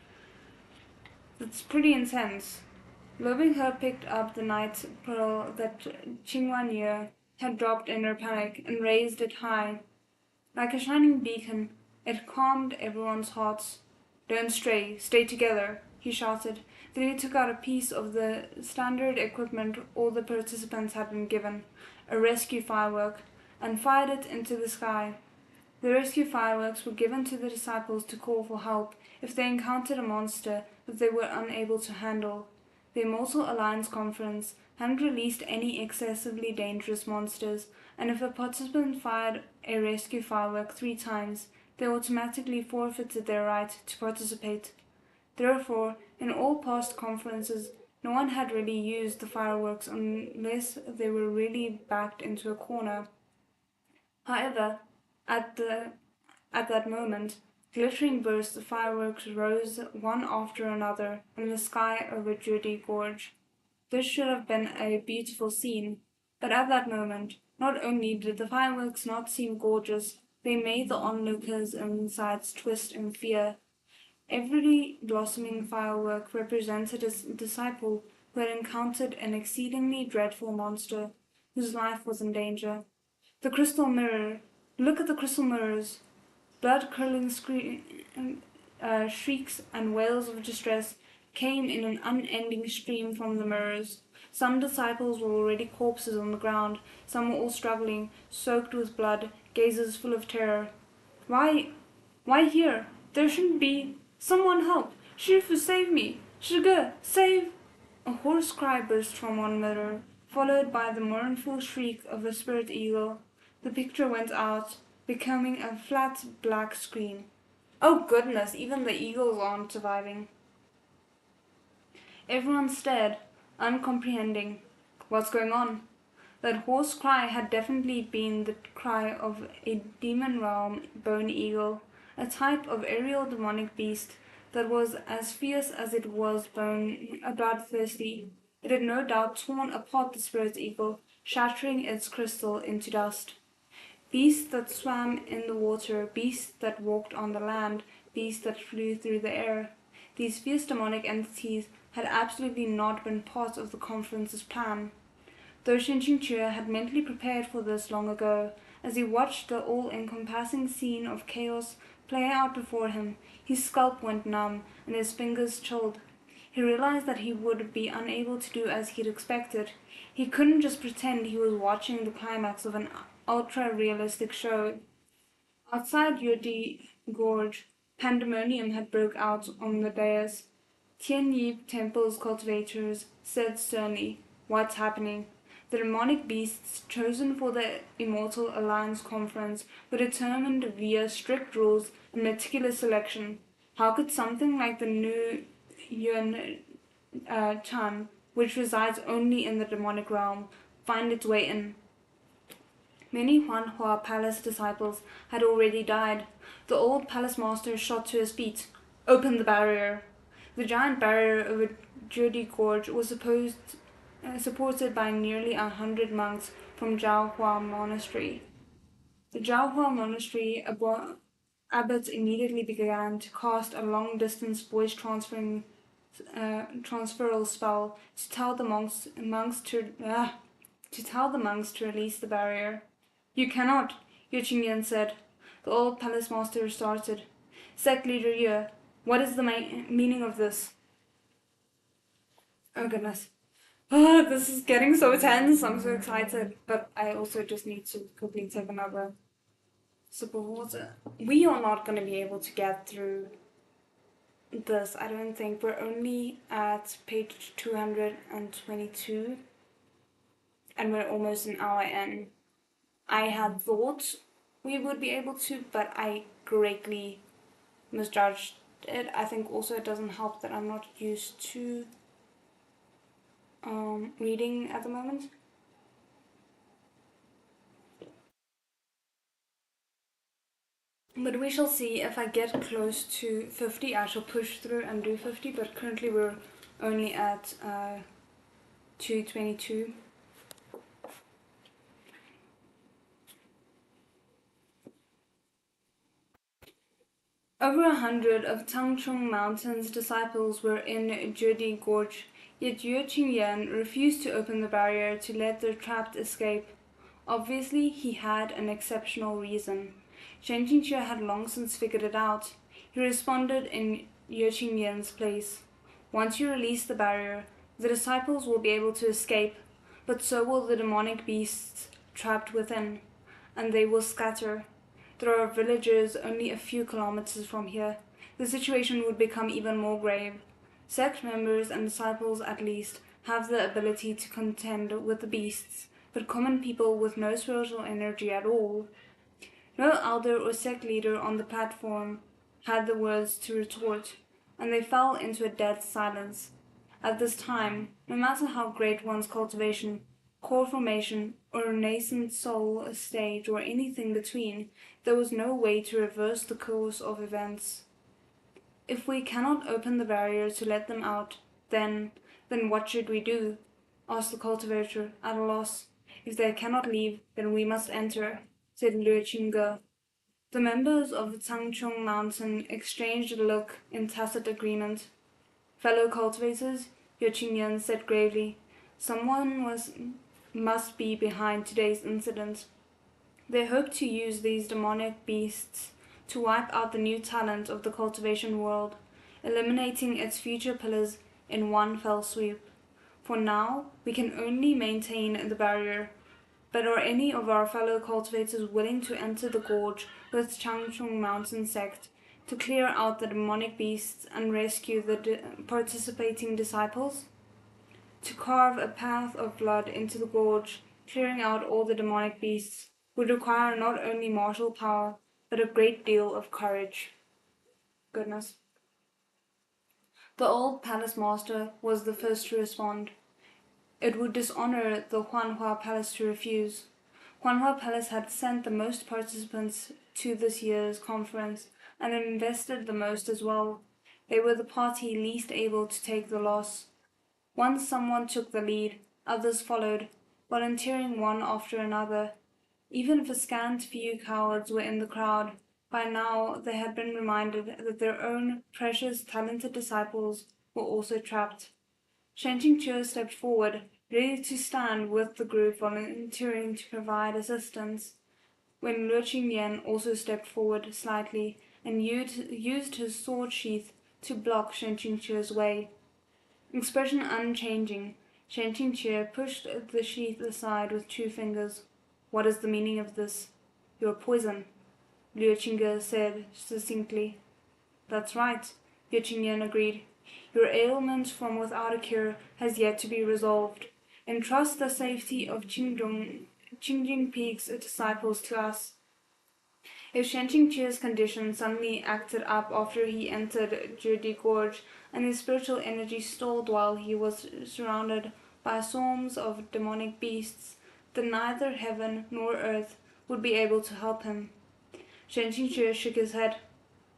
A: That's pretty intense. ErHa picked up the night pearl that Qingwan had dropped in her panic and raised it high. Like a shining beacon, it calmed everyone's hearts. "Don't stray, stay together," he shouted. Then he took out a piece of the standard equipment all the participants had been given, a rescue firework, and fired it into the sky. The rescue fireworks were given to the disciples to call for help if they encountered a monster that they were unable to handle. The Immortal Alliance conference hadn't released any excessively dangerous monsters, and if a participant fired a rescue firework 3 times, they automatically forfeited their right to participate. Therefore, in all past conferences, no one had really used the fireworks unless they were really backed into a corner. However, at that moment, glittering bursts of fireworks rose one after another in the sky over Judy Gorge. This should have been a beautiful scene, but at that moment, not only did the fireworks not seem gorgeous, they made the onlookers' insides twist in fear. Every blossoming firework represented a disciple who had encountered an exceedingly dreadful monster, whose life was in danger. The crystal mirror. Look at the crystal mirrors. Blood-curdling shrieks and wails of distress came in an unending stream from the mirrors. Some disciples were already corpses on the ground, some were all struggling, soaked with blood, gazes full of terror. Why here? There shouldn't be. Someone help! Shifu, save me! Shiga, save! A hoarse cry burst from one mirror, followed by the mournful shriek of a spirit eagle. The picture went out, becoming a flat black screen. Oh goodness, even the eagles aren't surviving. Everyone stared, uncomprehending. What's going on? That hoarse cry had definitely been the cry of a demon realm bone eagle, a type of aerial demonic beast that was as fierce as it was bloodthirsty. It had no doubt torn apart the spirit eagle, shattering its crystal into dust. Beasts that swam in the water, beasts that walked on the land, beasts that flew through the air. These fierce demonic entities had absolutely not been part of the conference's plan. Though Shinjinchua had mentally prepared for this long ago, as he watched the all-encompassing scene of chaos play out before him, his scalp went numb and his fingers chilled. He realized that he would be unable to do as he'd expected. He couldn't just pretend he was watching the climax of an ultra-realistic show. Outside Yodi Gorge, pandemonium had broke out on the dais. Tianyi Temple's cultivators said sternly, "What's happening?" The demonic beasts chosen for the Immortal Alliance conference were determined via strict rules and meticulous selection. How could something like the new Yuan Chan, which resides only in the demonic realm, find its way in? Many Huanhua palace disciples had already died. The old palace master shot to his feet. "Open the barrier!" The giant barrier over Jodi Gorge was supported by nearly 100 monks from Jiaohua Monastery. The Jiaohua Monastery abbots immediately began to cast a long-distance voice transferral spell to tell the monks to release the barrier. "You cannot," Yuqingyan said. The old palace master started. "Sect leader Ye, what is the meaning of this?" Oh goodness. This is getting so tense. I'm so excited. But I also just need to quickly take another sip of water. We are not going to be able to get through this, I don't think. We're only at page 222. And we're almost an hour in. I had thought we would be able to, but I greatly misjudged it. I think also it doesn't help that I'm not used to reading at the moment. But we shall see. If I get close to 50, I shall push through and do 50, but currently we're only at 222. Over 100 of Tangchung Mountain's disciples were in Jodi Gorge, yet Yue Qingyan refused to open the barrier to let the trapped escape. Obviously, he had an exceptional reason. Shen Qingxue had long since figured it out. He responded in Yue Qingyan's place. "Once you release the barrier, the disciples will be able to escape, but so will the demonic beasts trapped within, and they will scatter. There are villages only a few kilometers from here. The situation would become even more grave. Sect members and disciples at least have the ability to contend with the beasts, but common people with no spiritual energy at all." No elder or sect leader on the platform had the words to retort, and they fell into a dead silence. At this time, no matter how great one's cultivation, core formation, or nascent soul stage, or anything between, there was no way to reverse the course of events. "If we cannot open the barrier to let them out, then what should we do?" asked the cultivator, at a loss. "If they cannot leave, then we must enter," said Liu Qingge. The members of the Changchung Mountain exchanged a look in tacit agreement. "Fellow cultivators," Liu Qingyan said gravely, "someone must be behind today's incident. They hope to use these demonic beasts to wipe out the new talent of the cultivation world, eliminating its future pillars in one fell swoop. For now, we can only maintain the barrier. But are any of our fellow cultivators willing to enter the gorge with Changchung Mountain sect to clear out the demonic beasts and rescue the participating disciples?" To carve a path of blood into the gorge, clearing out all the demonic beasts, would require not only martial power, but a great deal of courage. Goodness. The old palace master was the first to respond. It would dishonor the Huanhua Palace to refuse. Huanhua Palace had sent the most participants to this year's conference and invested the most as well. They were the party least able to take the loss. Once someone took the lead, others followed, volunteering one after another. Even if a scant few cowards were in the crowd, by now they had been reminded that their own precious, talented disciples were also trapped. Shen Qingque stepped forward, ready to stand with the group volunteering to provide assistance, when Luo Qingyan also stepped forward slightly and used his sword sheath to block Shen Qingque's way. Expression unchanging, Shen Qingque pushed the sheath aside with 2 fingers. "What is the meaning of this?" "You're poison," Luo Qingge said succinctly. "That's right," Luo Qingyan agreed. "Your ailment from without a cure has yet to be resolved. Entrust the safety of Qingjing Peak's disciples to us." If Shen Qingque's condition suddenly acted up after he entered Judi Gorge, and his spiritual energy stalled while he was surrounded by swarms of demonic beasts, then neither heaven nor earth would be able to help him. Shen Qingque shook his head.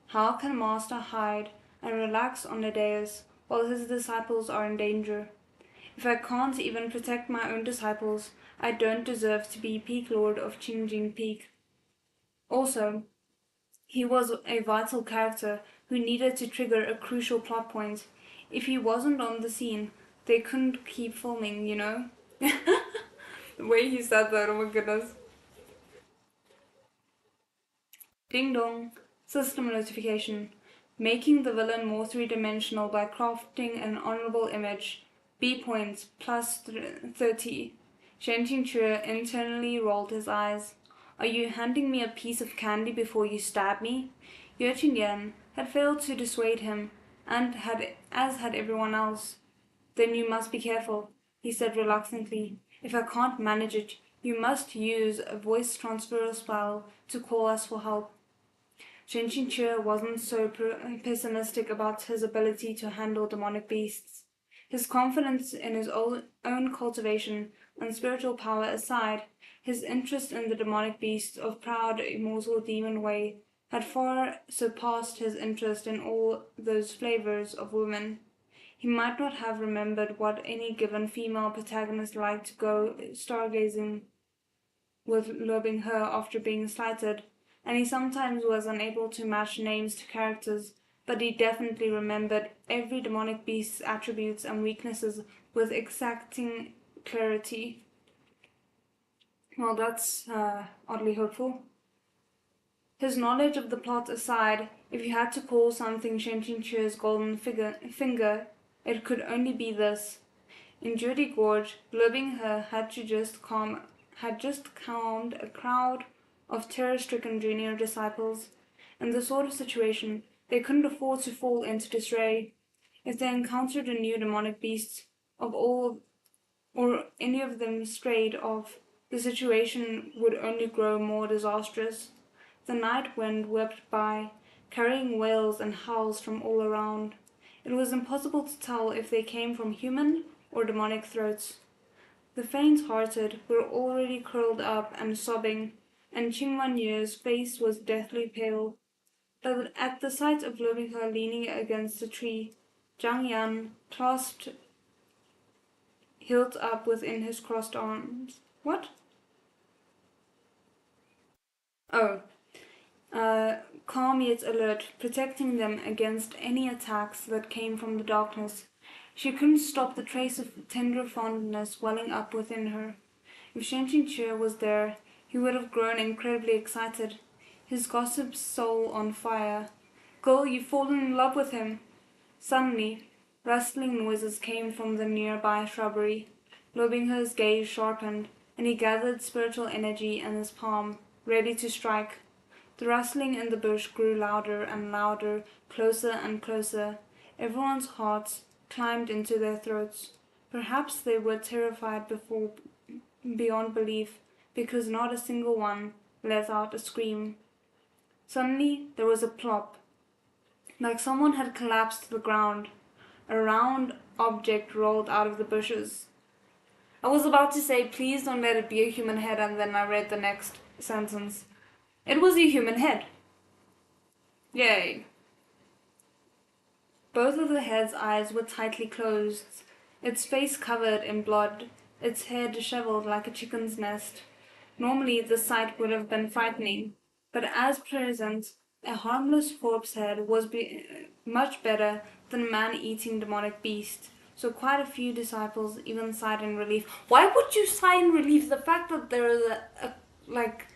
A: How can a master hide and relax on a dais while his disciples are in danger? If I can't even protect my own disciples, I don't deserve to be Peak Lord of Qingjing Peak. Also, he was a vital character who needed to trigger a crucial plot point. If he wasn't on the scene, they couldn't keep filming, you know? The way he said that, oh my goodness. Ding dong. System notification. Making the villain more three-dimensional by crafting an honorable image. B points plus 30. Shen Qingque internally rolled his eyes. Are you handing me a piece of candy before you stab me? Yue Qingyan had failed to dissuade him, and as had everyone else. Then you must be careful, he said reluctantly. If I can't manage it, you must use a voice transfer spell to call us for help. Shen Qingque wasn't so pessimistic about his ability to handle demonic beasts. His confidence in his own cultivation and spiritual power aside, his interest in the demonic beasts of proud immortal demon way had far surpassed his interest in all those flavors of women. He might not have remembered what any given female protagonist liked to go stargazing with Luo Binghe after being slighted, and he sometimes was unable to match names to characters, but he definitely remembered every demonic beast's attributes and weaknesses with exacting clarity. Well, that's oddly hopeful. His knowledge of the plot aside, if you had to call something Shen Qingque's golden finger, it could only be this. In Judi Gorge, Luo Binghe had just calmed a crowd of terror-stricken junior disciples. In this sort of situation, they couldn't afford to fall into disarray. If they encountered a new demonic beast of all, or any of them strayed off, the situation would only grow more disastrous. The night wind whipped by, carrying wails and howls from all around. It was impossible to tell if they came from human or demonic throats. The faint-hearted were already curled up and sobbing, and Qing Wanye's face was deathly pale. But at the sight of Luo Binghe leaning against a tree, Zhang Yan clasped hilt up within his crossed arms. What? Oh. Calm yet alert, protecting them against any attacks that came from the darkness. She couldn't stop the trace of tender fondness welling up within her. If Shen Qingque was there, he would have grown incredibly excited, his gossip soul on fire. Girl, you've fallen in love with him. Suddenly, rustling noises came from the nearby shrubbery. Luo Binghe's gaze sharpened, and he gathered spiritual energy in his palm, ready to strike. The rustling in the bush grew louder and louder, closer and closer. Everyone's hearts climbed into their throats. Perhaps they were terrified beyond belief, because not a single one let out a scream. Suddenly there was a plop, like someone had collapsed to the ground. A round object rolled out of the bushes. I was about to say, please don't let it be a human head, and then I read the next sentence. It was a human head. Yay. Both of the head's eyes were tightly closed, its face covered in blood, its hair disheveled like a chicken's nest. Normally, the sight would have been frightening, but as present, a harmless corpse head was much better than a man-eating demonic beast. So quite a few disciples even sighed in relief. Why would you sigh in relief? The fact that there is like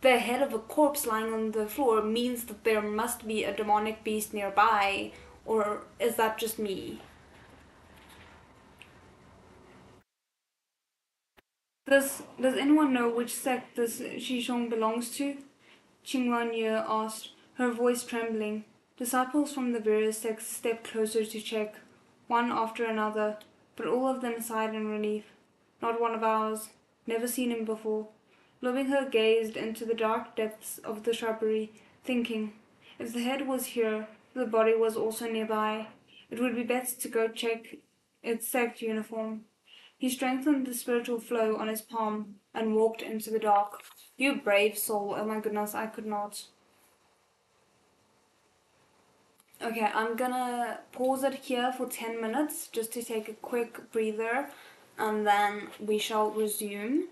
A: the head of a corpse lying on the floor means that there must be a demonic beast nearby, or is that just me? Does anyone know which sect this Shizun belongs to? Qingwan Ye asked, her voice trembling. Disciples from the various sects stepped closer to check, one after another, but all of them sighed in relief. Not one of ours. Never seen him before. Lobingher gazed into the dark depths of the shrubbery, thinking, if the head was here, the body was also nearby. It would be better to go check its sect uniform. He strengthened the spiritual flow on his palm and walked into the dark. You brave soul. Oh my goodness, I could not. Okay, I'm gonna pause it here for 10 minutes just to take a quick breather, and then we shall resume.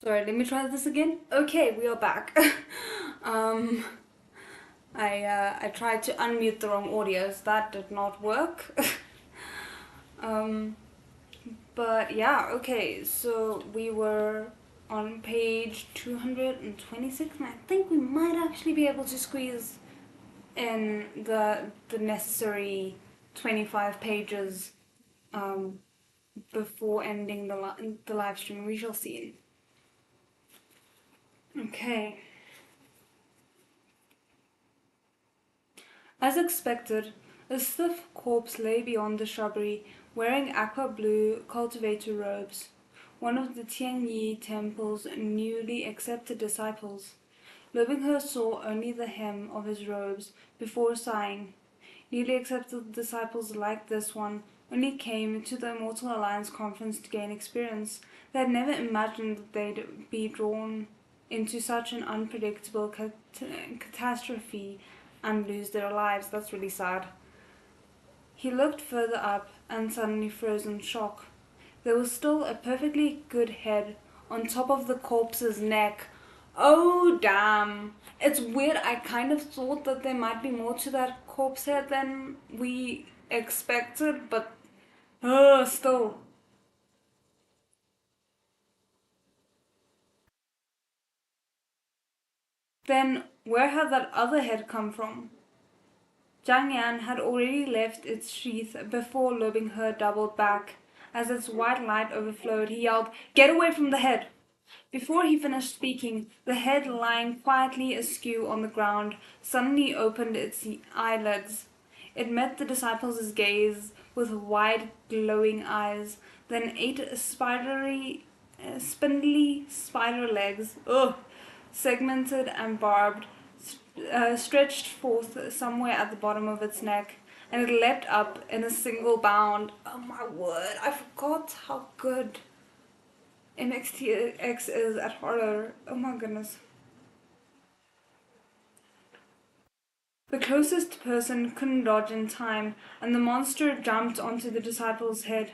A: Sorry, let me try this again. Okay, we are back. um, I tried to unmute the wrong audios. That did not work. um, but yeah, okay. So we were on page 226, and I think we might actually be able to squeeze in the necessary 25 pages um, before ending the live stream. We shall see. Okay. As expected, a stiff corpse lay beyond the shrubbery, wearing aqua-blue cultivator robes, one of the Tianyi temple's newly accepted disciples. Lobinghe saw only the hem of his robes before sighing. Newly accepted disciples like this one only came to the Immortal Alliance conference to gain experience. They had never imagined that they'd be drawn into such an unpredictable catastrophe and lose their lives. That's really sad. He looked further up and suddenly froze in shock. There was still a perfectly good head on top of the corpse's neck. Oh, damn. It's weird. I kind of thought that there might be more to that corpse head than we expected, but still. Then where had that other head come from? Jiang Yan had already left its sheath before Lobinghe doubled back. As its white light overflowed, he yelled, "Get away from the head!" Before he finished speaking, the head lying quietly askew on the ground suddenly opened its eyelids. It met the disciples' gaze with wide, glowing eyes, then ate spindly spider legs, segmented and barbed, stretched forth somewhere at the bottom of its neck, and it leapt up in a single bound. Oh my word, I forgot how good MXTX is at horror. Oh my goodness. The closest person couldn't dodge in time, and the monster jumped onto the disciple's head.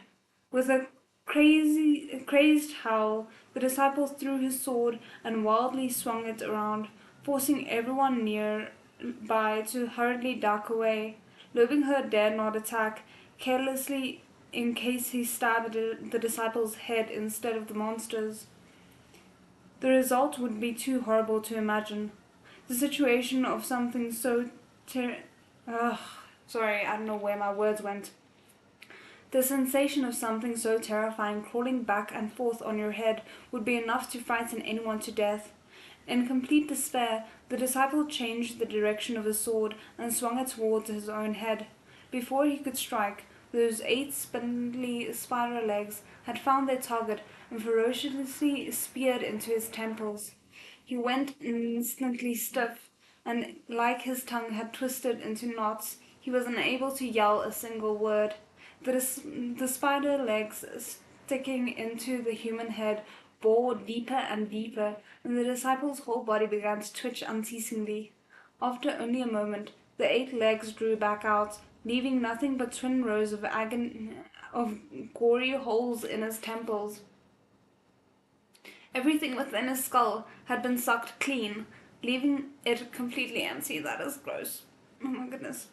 A: With a crazed howl, the disciple threw his sword and wildly swung it around, forcing everyone nearby to hurriedly duck away. Lobinghe dared not attack, carelessly in case he stabbed the disciple's head instead of the monster's. The result would be too horrible to imagine. The situation of something so sorry, I don't know where my words went. The sensation of something so terrifying crawling back and forth on your head would be enough to frighten anyone to death. In complete despair, the disciple changed the direction of his sword and swung it towards his own head. Before he could strike, those 8 spindly spider legs had found their target and ferociously speared into his temples. He went instantly stiff, and like his tongue had twisted into knots, he was unable to yell a single word. The spider legs sticking into the human head bore deeper and deeper, and the disciple's whole body began to twitch unceasingly. After only a moment, the 8 legs drew back out, leaving nothing but twin rows of gory holes in his temples. Everything within his skull had been sucked clean, leaving it completely empty. That is gross. Oh my goodness.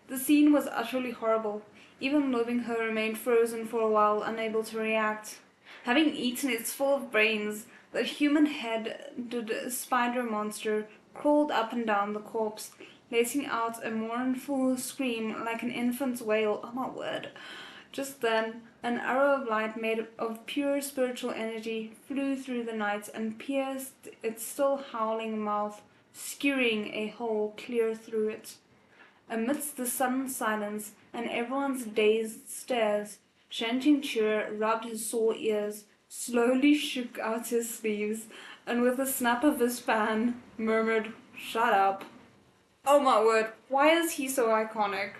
A: The scene was utterly horrible. Even Lobinghe remained frozen for a while, unable to react. Having eaten its full of brains, the human-headed spider monster crawled up and down the corpse, letting out a mournful scream like an infant's wail. Oh my word. Just then, an arrow of light made of pure spiritual energy flew through the night and pierced its still howling mouth, skewering a hole clear through it. Amidst the sudden silence and everyone's dazed stares, Shen Qingque rubbed his sore ears, slowly shook out his sleeves, and with a snap of his fan, murmured, "Shut up." Oh my word, why is he so iconic?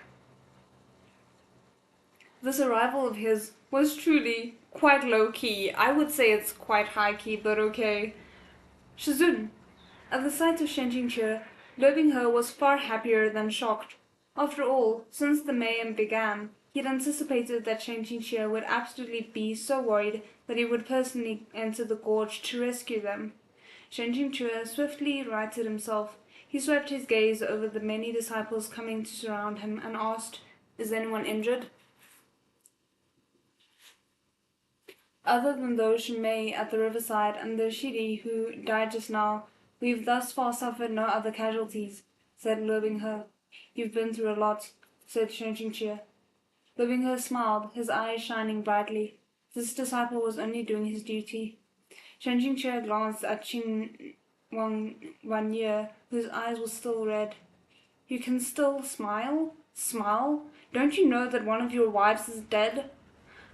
A: This arrival of his was truly quite low-key. I would say it's quite high-key, but okay. Shizun. At the sight of Shen Qingque, Lobinghe was far happier than shocked. After all, since the mayhem began, He had anticipated that Shen Qingxue would absolutely be so worried that he would personally enter the gorge to rescue them. Shen Qingxue swiftly righted himself. He swept his gaze over the many disciples coming to surround him and asked, "Is anyone injured?" "Other than those Shumei at the riverside and the Shidi who died just now, we've thus far suffered no other casualties," said Lu Binghe. "You've been through a lot," said Shen Qingxue. Lu Binghe smiled, his eyes shining brightly. This disciple was only doing his duty. Shen Qingxue glanced at Qing Wanyi, whose eyes were still red. "You can still smile? Smile? Don't you know that one of your wives is dead?"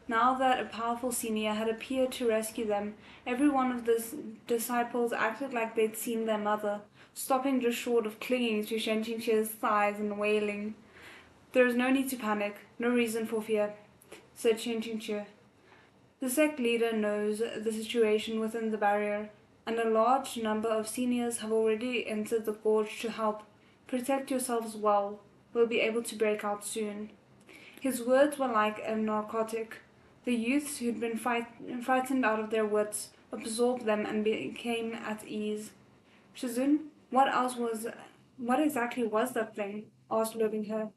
A: Now that a powerful senior had appeared to rescue them, every one of the disciples acted like they'd seen their mother, stopping just short of clinging to Shen Qingxue's thighs and wailing. "There is no need to panic, no reason for fear," said Shen Qingxue. "The sect leader knows the situation within the barrier, and a large number of seniors have already entered the gorge to help. Protect yourselves well. We'll be able to break out soon." His words were like a narcotic. The youths who'd been frightened out of their wits absorbed them and became at ease. "Shizun, what exactly was that thing?" asked Lu Binghe.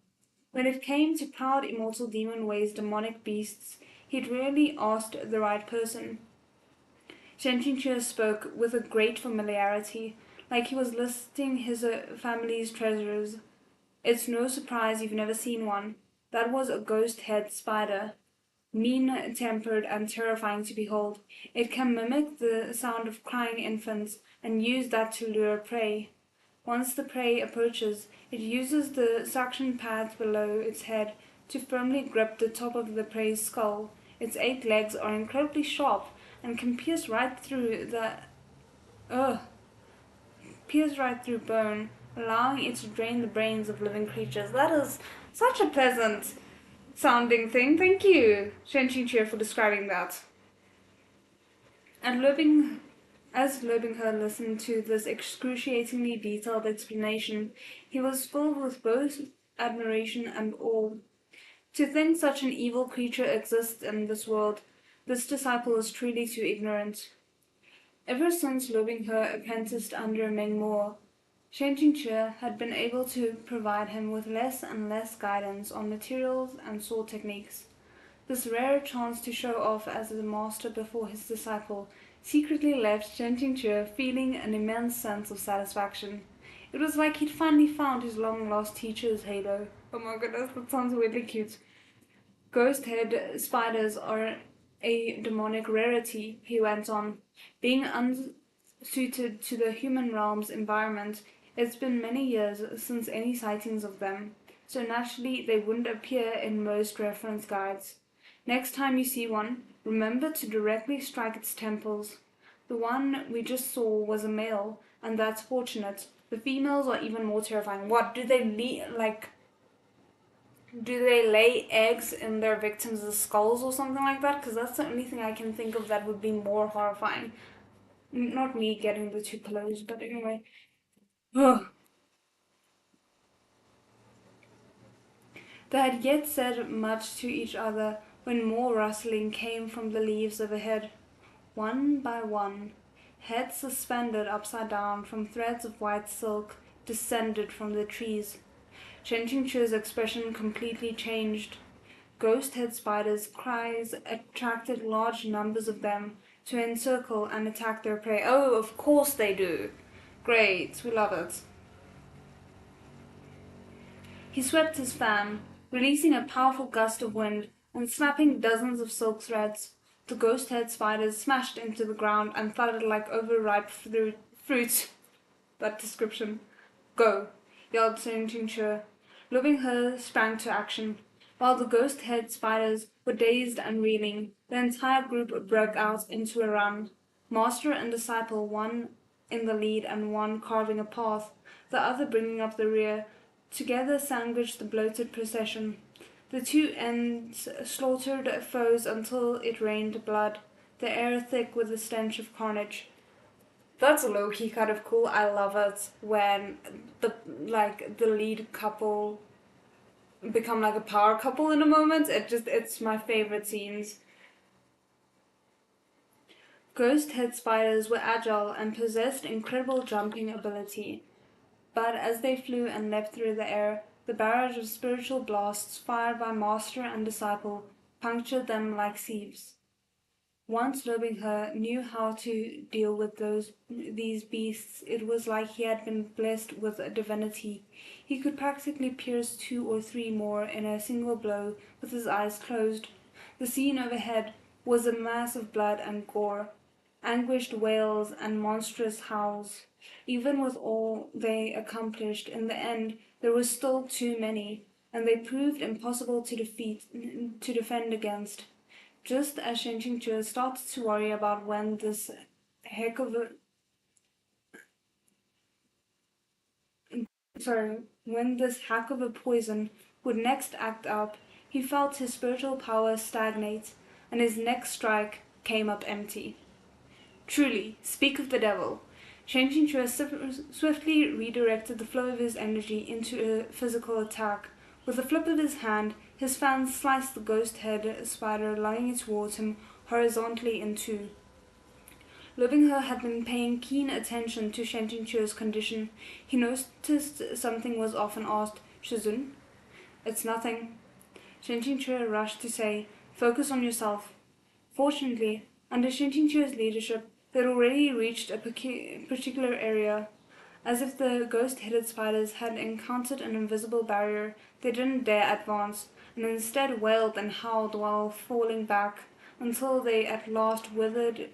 A: When it came to proud immortal demon ways demonic beasts, he'd really asked the right person. Shen Qingxue spoke with a great familiarity, like he was listing his family's treasures. "It's no surprise you've never seen one. That was a ghost-head spider. Mean-tempered and terrifying to behold. It can mimic the sound of crying infants and use that to lure prey. Once the prey approaches, it uses the suction pads below its head to firmly grip the top of the prey's skull. Its 8 legs are incredibly sharp and can pierce right through bone, allowing it to drain the brains of living creatures." That is such a pleasant sounding thing. Thank you, Shen Qingxue, for describing that. As Lu Binghe listened to this excruciatingly detailed explanation, he was filled with both admiration and awe. To think such an evil creature exists in this world, this disciple is truly too ignorant. Ever since Lu Binghe apprenticed under Meng Mo, Shen Qingxue had been able to provide him with less and less guidance on materials and sword techniques. This rare chance to show off as a master before his disciple secretly left Shen Qingxue feeling an immense sense of satisfaction. It was like he'd finally found his long-lost teacher's halo. Oh my goodness, that sounds really cute. "Ghost-head spiders are a demonic rarity," he went on. "Being unsuited to the human realm's environment, it's been many years since any sightings of them, so naturally they wouldn't appear in most reference guides. Next time you see one, remember to directly strike its temples. The one we just saw was a male, and that's fortunate. The females are even more terrifying." What, do they lay eggs in their victims' skulls or something like that? Because that's the only thing I can think of that would be more horrifying. Not me getting the 2 pillows, but anyway. Ugh. They had yet said much to each other when more rustling came from the leaves overhead. One by one, heads suspended upside down from threads of white silk descended from the trees. Shen Qingxue's expression completely changed. Ghost-head spiders' cries attracted large numbers of them to encircle and attack their prey. Oh, of course they do. Great, we love it. He swept his fan, releasing a powerful gust of wind and snapping dozens of silk threads. The ghost-head spiders smashed into the ground and thudded like overripe fruit. That description. "Go," yelled Shen Qingxue. Lu Binghe sprang to action. While the ghost-head spiders were dazed and reeling, the entire group broke out into a run. Master and disciple, one in the lead and one carving a path, the other bringing up the rear, together sandwiched the bloated procession. The 2 ends slaughtered foes until it rained blood, the air thick with the stench of carnage. That's low-key kind of cool. I love it when the lead couple become like a power couple in a moment. It's my favorite scenes. Ghost head spiders were agile and possessed incredible jumping ability, but as they flew and leapt through the air, the barrage of spiritual blasts fired by master and disciple punctured them like sieves. Once Lobingher knew how to deal with these beasts, it was like he had been blessed with a divinity. He could practically pierce 2 or 3 more in a single blow with his eyes closed. The scene overhead was a mass of blood and gore, anguished wails and monstrous howls. Even with all they accomplished, in the end there were still too many, and they proved impossible to defend against. Just as Shen Qingque started to worry about heck of a when this hack of a poison would next act up, he felt his spiritual power stagnate, and his next strike came up empty. Truly, speak of the devil. Shen Qingque swiftly redirected the flow of his energy into a physical attack. With a flip of his hand, his fan sliced the ghost head spider lying towards him horizontally in 2. Lobingher had been paying keen attention to Shen Qingque's condition. He noticed something was off and asked, "Shizun?" "It's nothing." Shen Qingque rushed to say, "Focus on yourself." Fortunately, under Shen Qingque's leadership, they had already reached a particular area. As if the ghost-headed spiders had encountered an invisible barrier, they didn't dare advance, and instead wailed and howled while falling back, until they at last withdrew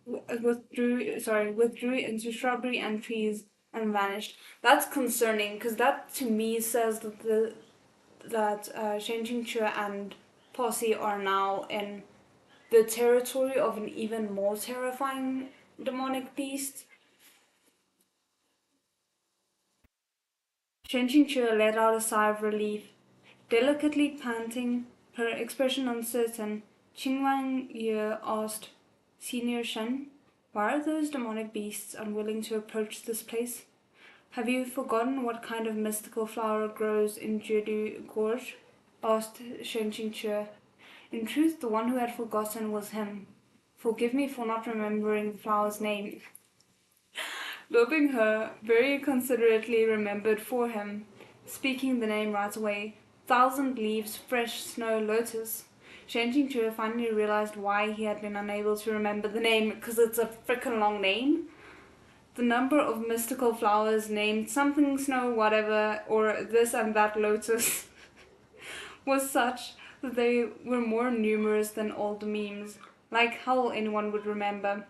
A: into shrubbery and trees and vanished. That's concerning, because that to me says that Shen Qingque and Posse are now in the territory of an even more terrifying demonic beast. Shen Qingque let out a sigh of relief. Delicately panting, her expression uncertain, Qingwan Ye asked, "Senior Shen, why are those demonic beasts unwilling to approach this place? Have you forgotten what kind of mystical flower grows in Jedu Gorge?" asked Shen Qingque. In truth, the one who had forgotten was him. Forgive me for not remembering the flower's name. Lobingher very considerately remembered for him, speaking the name right away. Thousand Leaves Fresh Snow Lotus. Shen Qingque finally realized why he had been unable to remember the name, because it's a freaking long name. The number of mystical flowers named something snow whatever or this and that lotus was such that they were more numerous than all the memes. Like hell anyone would remember.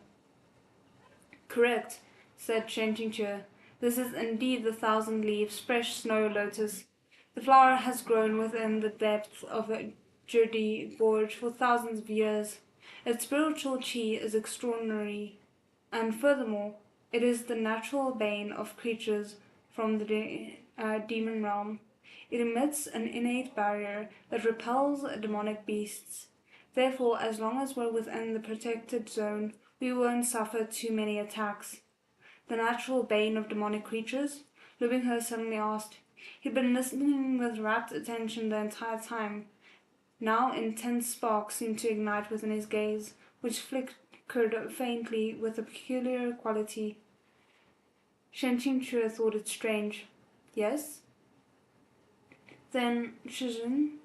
A: "Correct," said Shen Qingque. "This is indeed the thousand leaves fresh snow lotus. The flower has grown within the depths of a Jodi gorge for thousands of years. Its spiritual chi is extraordinary, and furthermore, it is the natural bane of creatures from the demon realm. It emits an innate barrier that repels demonic beasts. Therefore, as long as we're within the protected zone, we won't suffer too many attacks." "The natural bane of demonic creatures?" Lubingher suddenly asked. He'd been listening with rapt attention the entire time. Now intense sparks seemed to ignite within his gaze, which flickered faintly with a peculiar quality. Shen Qingque thought it strange. "Yes?" "Then, Shizun,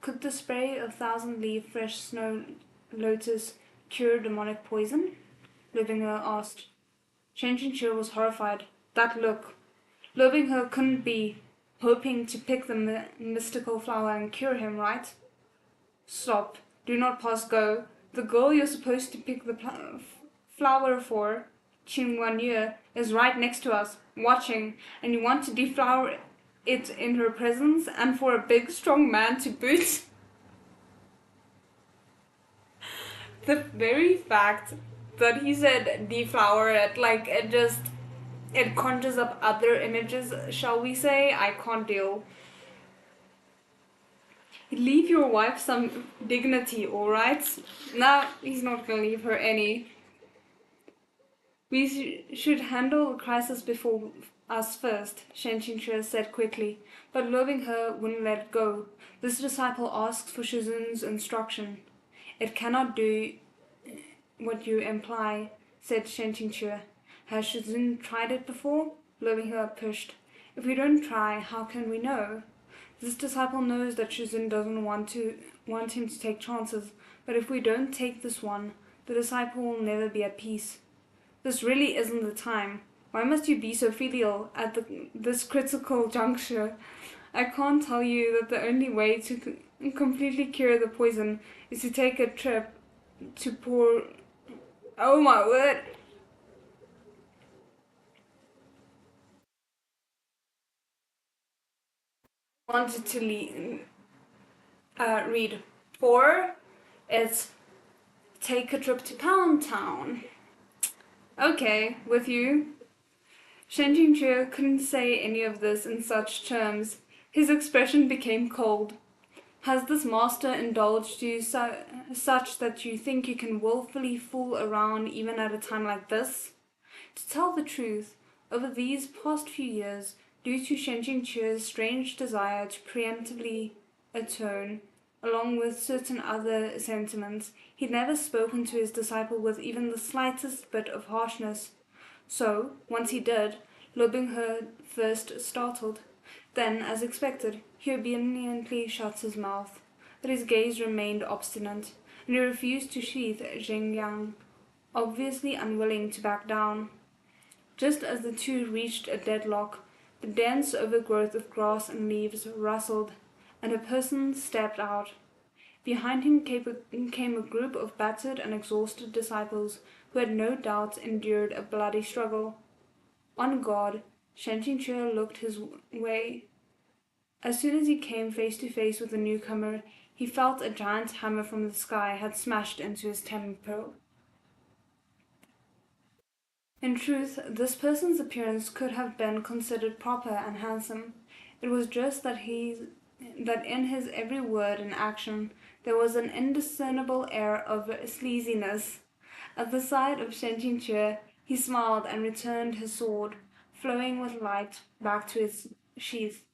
A: could the spray of thousand-leaf fresh snow lotus cure demonic poison?" Lobingher asked. Shen Qingque was horrified. That look. Lobingher couldn't be hoping to pick the mystical flower and cure him, right? "Stop. Do not pass go. The girl you're supposed to pick the flower for, Qingwan, is right next to us, watching, and you want to deflower it in her presence, and for a big, strong man to boot?" The very fact that he said deflower it, like, it conjures up other images, shall we say. I can't deal. Leave your wife some dignity, alright? Nah, he's not gonna leave her any. We should handle the crisis before us first, Shen Qingque said quickly, but loving her wouldn't let go. This disciple asks for Shizun's instruction. It cannot do what you imply, said Shen Qingque. Has Shizun tried it before? Loving her pushed. If we don't try, how can we know? This disciple knows that Shizun doesn't want him to take chances, but if we don't take this one, the disciple will never be at peace. This really isn't the time. Why must you be so filial at this critical juncture? I can't tell you that the only way to completely cure the poison is to take a trip to pour. Oh my word! Wanted to read. Pour. It's take a trip to Pound Town. Okay, with you. Shen Jingzhe couldn't say any of this in such terms. His expression became cold. Has this master indulged you such that you think you can willfully fool around even at a time like this? To tell the truth, over these past few years, due to Shen Jingque's strange desire to preemptively atone, along with certain other sentiments, he'd never spoken to his disciple with even the slightest bit of harshness. So, once he did, Lo Binghe first startled. Then, as expected, he obediently shut his mouth, but his gaze remained obstinate, and he refused to sheath Zhengyang, obviously unwilling to back down. Just as the two reached a deadlock, the dense overgrowth of grass and leaves rustled, and a person stepped out. Behind him came a group of battered and exhausted disciples who had no doubt endured a bloody struggle. On guard, Shen Qingque looked his way. As soon as he came face to face with the newcomer, he felt a giant hammer from the sky had smashed into his temple. In truth, this person's appearance could have been considered proper and handsome. It was just that in his every word and action there was an indiscernible air of sleaziness. At the sight of Shen Qingque, he smiled and returned his sword, flowing with light, back to its sheath.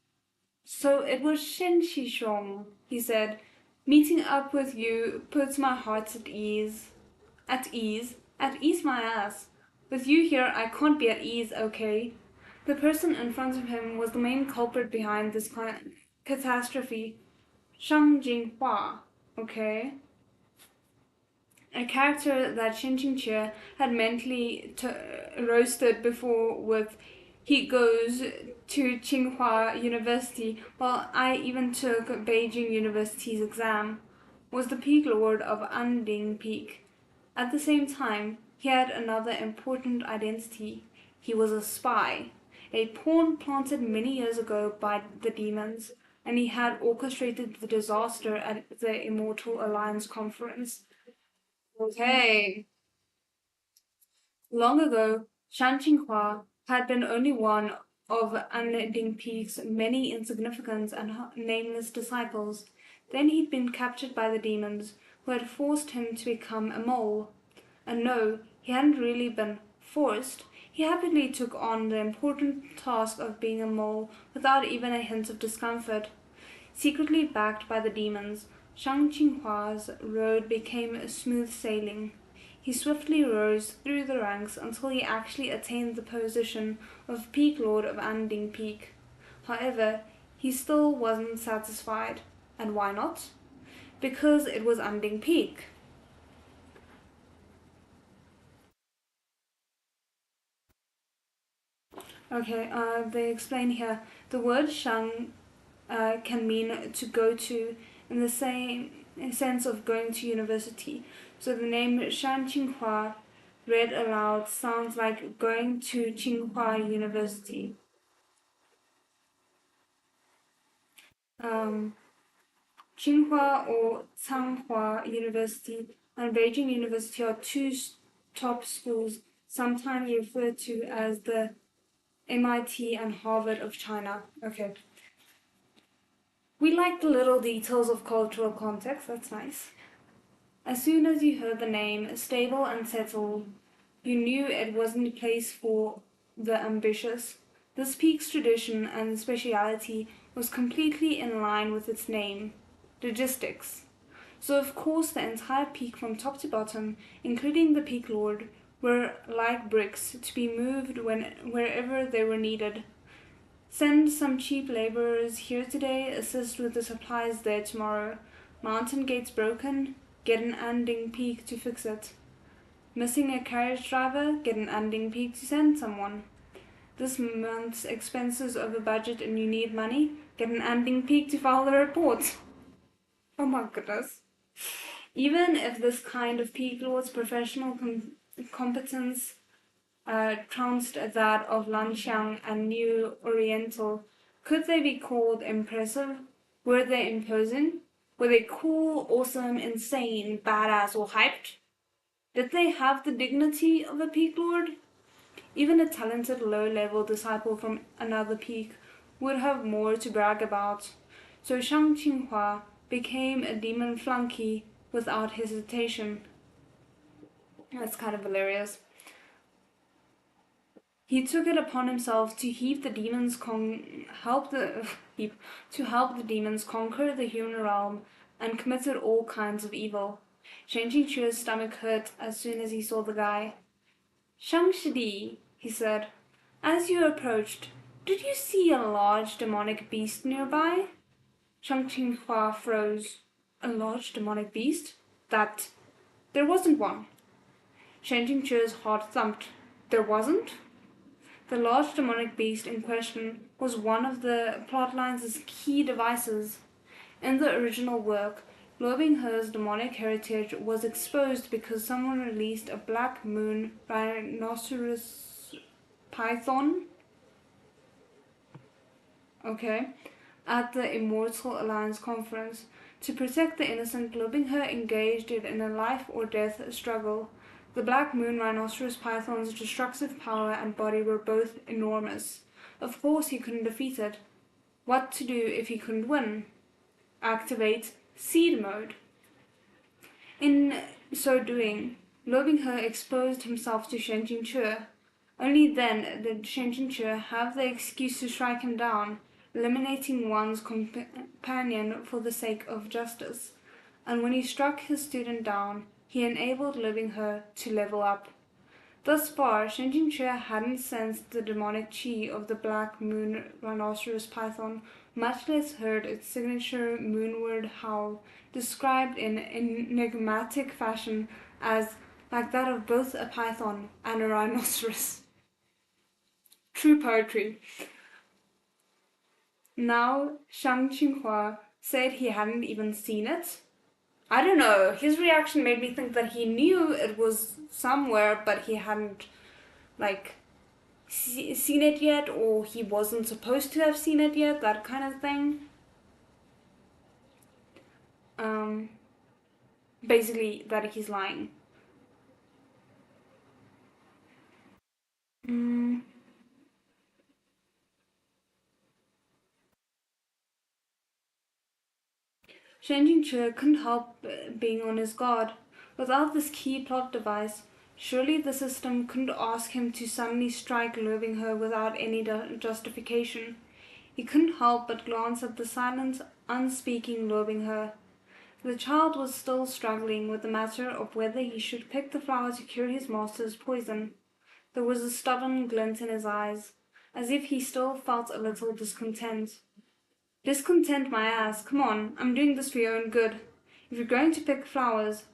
A: So it was Shen Shishong, he said. Meeting up with you puts my heart at ease. At ease? At ease my ass. With you here I can't be at ease, okay? The person in front of him was the main culprit behind this catastrophe. Shang Jinghua, okay? A character that Shen Qingque had mentally roasted before with he goes to Tsinghua University while I even took Beijing University's exam, was the Peak Lord of Anding Peak. At the same time, he had another important identity. He was a spy, a pawn planted many years ago by the demons, and he had orchestrated the disaster at the Immortal Alliance conference. Okay. Long ago, Shan Qinghua had been only one of Unending Peak's many insignificant and nameless disciples. Then he'd been captured by the demons, who had forced him to become a mole. And no, he hadn't really been forced. He happily took on the important task of being a mole without even a hint of discomfort. Secretly backed by the demons, Shang Qinghua's road became smooth sailing. He swiftly rose through the ranks until he actually attained the position of Peak Lord of Anding Peak. However, he still wasn't satisfied. And why not? Because it was Anding Peak. Okay, they explain here the word Shang can mean to go to in the same sense of going to university. So the name Shan Qinghua read aloud sounds like going to Tsinghua University. Um, Tsinghua or Changhua University and Beijing University are two top schools, sometimes referred to as the MIT and Harvard of China. Okay. We like the little details of cultural context, that's nice. As soon as you heard the name stable and settled, you knew it wasn't a place for the ambitious. This peak's tradition and speciality was completely in line with its name, logistics. So of course the entire peak from top to bottom, including the peak lord, were like bricks to be moved wherever they were needed. Send some cheap laborers here today, assist with the supplies there tomorrow. Mountain gates broken, get an Anding peak to fix it. Missing a carriage driver, get an Anding peak to send someone. This month's expenses over budget and you need money, get an Anding peak to file the report. Oh my goodness. Even if this kind of peak lord's professional competence trounced that of Xiang and New Oriental, could they be called impressive? Were they imposing? Were they cool, awesome, insane, badass, or hyped? Did they have the dignity of a peak lord? Even a talented low-level disciple from another peak would have more to brag about. So Shang Qinghua became a demon flunky without hesitation. That's kind of hilarious. He took it upon himself to help the demons conquer the human realm and committed all kinds of evil. Shen Qingque's stomach hurt as soon as he saw the guy. Shang Shidi, he said, as you approached, did you see a large demonic beast nearby? Shang Qinghua froze. A large demonic beast? There wasn't one. Shen Qingque's heart thumped. There wasn't? The large demonic beast in question was one of the plotline's key devices. In the original work, Luo Binghe's demonic heritage was exposed because someone released a black moon rhinoceros python at the Immortal Alliance conference. To protect the innocent, Luo Binghe engaged it in a life or death struggle. The black moon rhinoceros python's destructive power and body were both enormous. Of course he couldn't defeat it. What to do if he couldn't win? Activate seed mode. In so doing, Luo Binghe exposed himself to Shen Qingque. Only then did Shen Qingque have the excuse to strike him down, eliminating one's companion for the sake of justice. And when he struck his student down, he enabled Luo Binghe to level up. Thus far, Shen Qingque hadn't sensed the demonic chi of the black moon rhinoceros python, much less heard its signature moonward howl, described in enigmatic fashion as like that of both a python and a rhinoceros. True poetry. Now, Shang Qinghua said he hadn't even seen it. I don't know, his reaction made me think that he knew it was somewhere, but he hadn't, seen it yet, or he wasn't supposed to have seen it yet, that kind of thing. Basically, that he's lying. Shen Qingque couldn't help being on his guard. Without this key plot device, surely the system couldn't ask him to suddenly strike Luo Binghe without any justification. He couldn't help but glance at the silent, unspeaking Luo Binghe. The child was still struggling with the matter of whether he should pick the flower to cure his master's poison. There was a stubborn glint in his eyes, as if he still felt a little discontent. Discontent my ass, come on, I'm doing this for your own good. If you're going to pick flowers,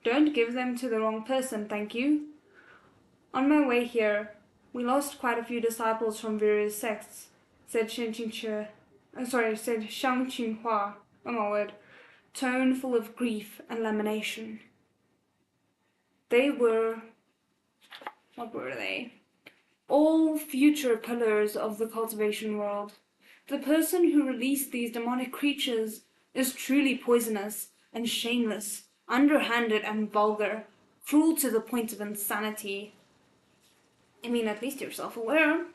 A: don't give them to the wrong person, thank you. On my way here, we lost quite a few disciples from various sects, said Shang Qinghua, oh my word, tone full of grief and lamentation. They were, what were they? All future pillars of the cultivation world. The person who released these demonic creatures is truly poisonous and shameless, underhanded and vulgar, cruel to the point of insanity. I mean, at least you're self-aware.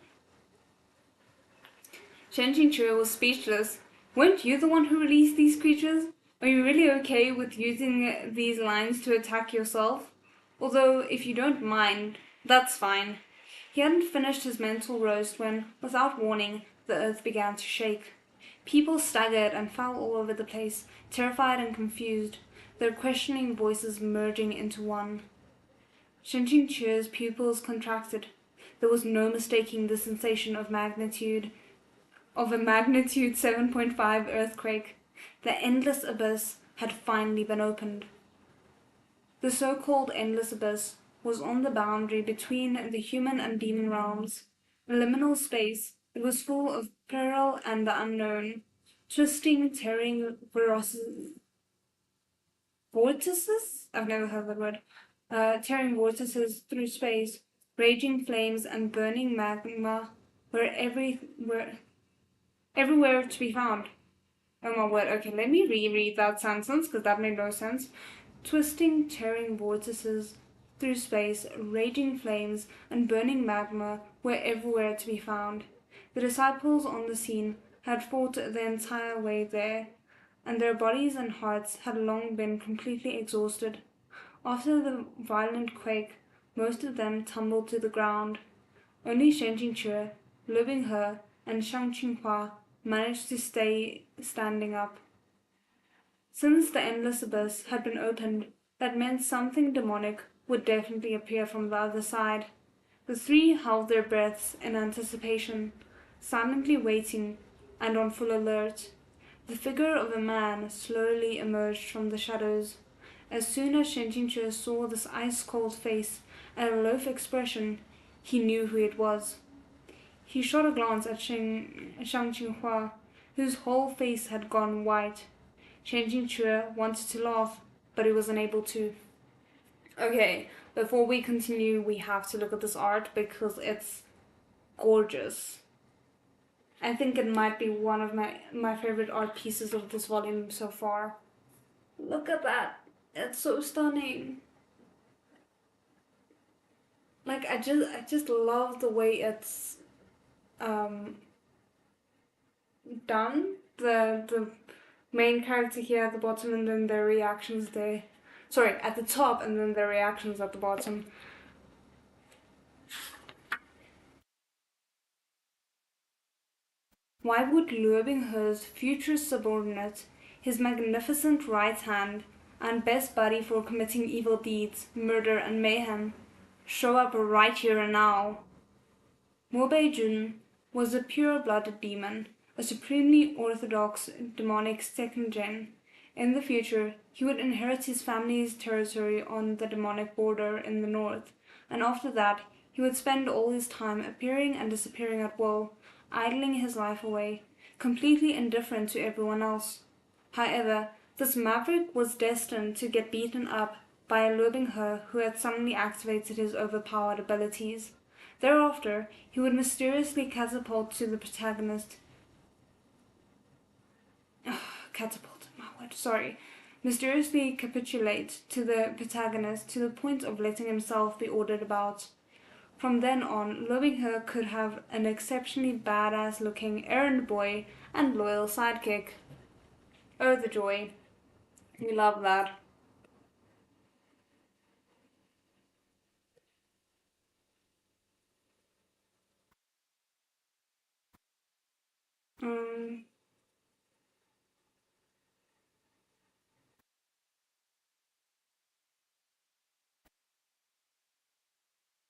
A: Shen Qingque was speechless. Weren't you the one who released these creatures? Are you really okay with using these lines to attack yourself? Although, if you don't mind, that's fine. He hadn't finished his mental roast when, without warning, the earth began to shake. People staggered and fell all over the place, terrified and confused, their questioning voices merging into one. Shinjin Chu's pupils contracted. There was no mistaking the sensation of a magnitude 7.5 earthquake. The endless abyss had finally been opened. The so-called endless abyss was on the boundary between the human and demon realms. A liminal space, it was full of peril and the unknown, twisting, tearing vortices? I've never heard that word. Tearing vortices through space, raging flames and burning magma were everywhere to be found. Oh my word, okay, let me reread that sentence because that made no sense. Twisting, tearing vortices through space, raging flames, and burning magma were everywhere to be found. The disciples on the scene had fought the entire way there, and their bodies and hearts had long been completely exhausted. After the violent quake, most of them tumbled to the ground. Only Shen Jingque, Liu Binghe, and Shang Qinghua managed to stay standing up. Since the endless abyss had been opened, that meant something demonic would definitely appear from the other side. The three held their breaths in anticipation, silently waiting and on full alert. The figure of a man slowly emerged from the shadows. As soon as Shen Jingque saw this ice-cold face and a loaf expression, he knew who it was. He shot a glance at Shang Qinghua, whose whole face had gone white. Shen Jingque wanted to laugh, but he was unable to. Okay, before we continue, we have to look at this art because it's gorgeous. I think it might be one of my favorite art pieces of this volume so far. Look at that. It's so stunning. Like I just love the way it's done. The main character here at the bottom and then their reactions there. Sorry, at the top and then their reactions at the bottom. Why would Liu Binghe's future subordinate, his magnificent right hand, and best buddy for committing evil deeds, murder and mayhem, show up right here and now? Mo Beijun was a pure-blooded demon, a supremely orthodox demonic second gen. In the future, he would inherit his family's territory on the demonic border in the north, and after that, he would spend all his time appearing and disappearing at will, idling his life away, completely indifferent to everyone else. However, this maverick was destined to get beaten up by Liu Binghe, who had suddenly activated his overpowered abilities. Thereafter, he would mysteriously catapult to the protagonist. Mysteriously capitulate to the protagonist to the point of letting himself be ordered about. From then on, Liu Binghe could have an exceptionally badass looking errand boy and loyal sidekick. Oh, the joy. We love that. Um,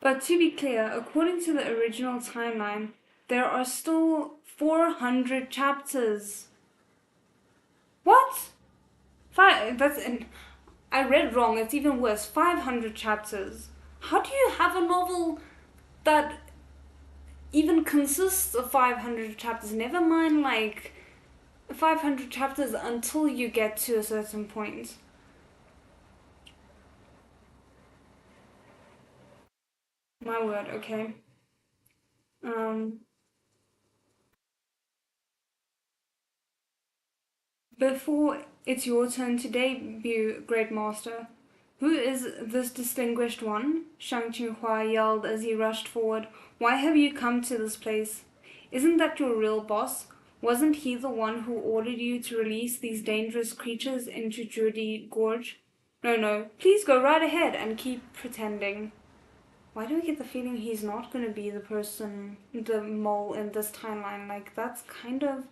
A: but to be clear, according to the original timeline, there are still 400 chapters. What? I read wrong, it's even worse. 500 chapters. How do you have a novel that even consists of 500 chapters? Never mind, 500 chapters until you get to a certain point. My word, okay. Before it's your turn to debut, Great Master, who is this distinguished one? Shang Qinghua yelled as he rushed forward. Why have you come to this place? Isn't that your real boss? Wasn't he the one who ordered you to release these dangerous creatures into Judi Gorge? No, please go right ahead and keep pretending. Why do I get the feeling he's not going to be the mole in this timeline? Like, that's kind of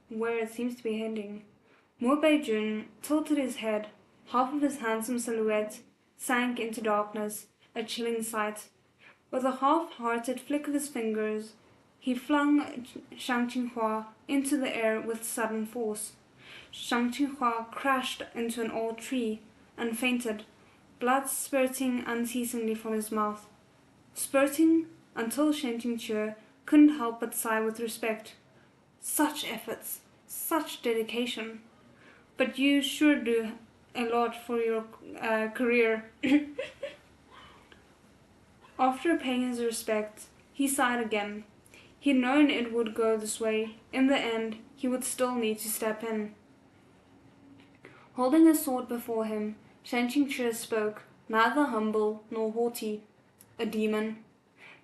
A: where it seems to be heading. Mo Bei-jun tilted his head. Half of his handsome silhouette sank into darkness, a chilling sight. With a half-hearted flick of his fingers, he flung Shang Qinghua into the air with sudden force. Shang Qinghua crashed into an old tree and fainted, blood spurting unceasingly from his mouth. Spurting until Shen Qingque couldn't help but sigh with respect. Such efforts, such dedication. But you sure do a lot for your career. After paying his respects, he sighed again. He'd known it would go this way. In the end, he would still need to step in. Holding his sword before him, Shen Qingque spoke, neither humble nor haughty. A demon.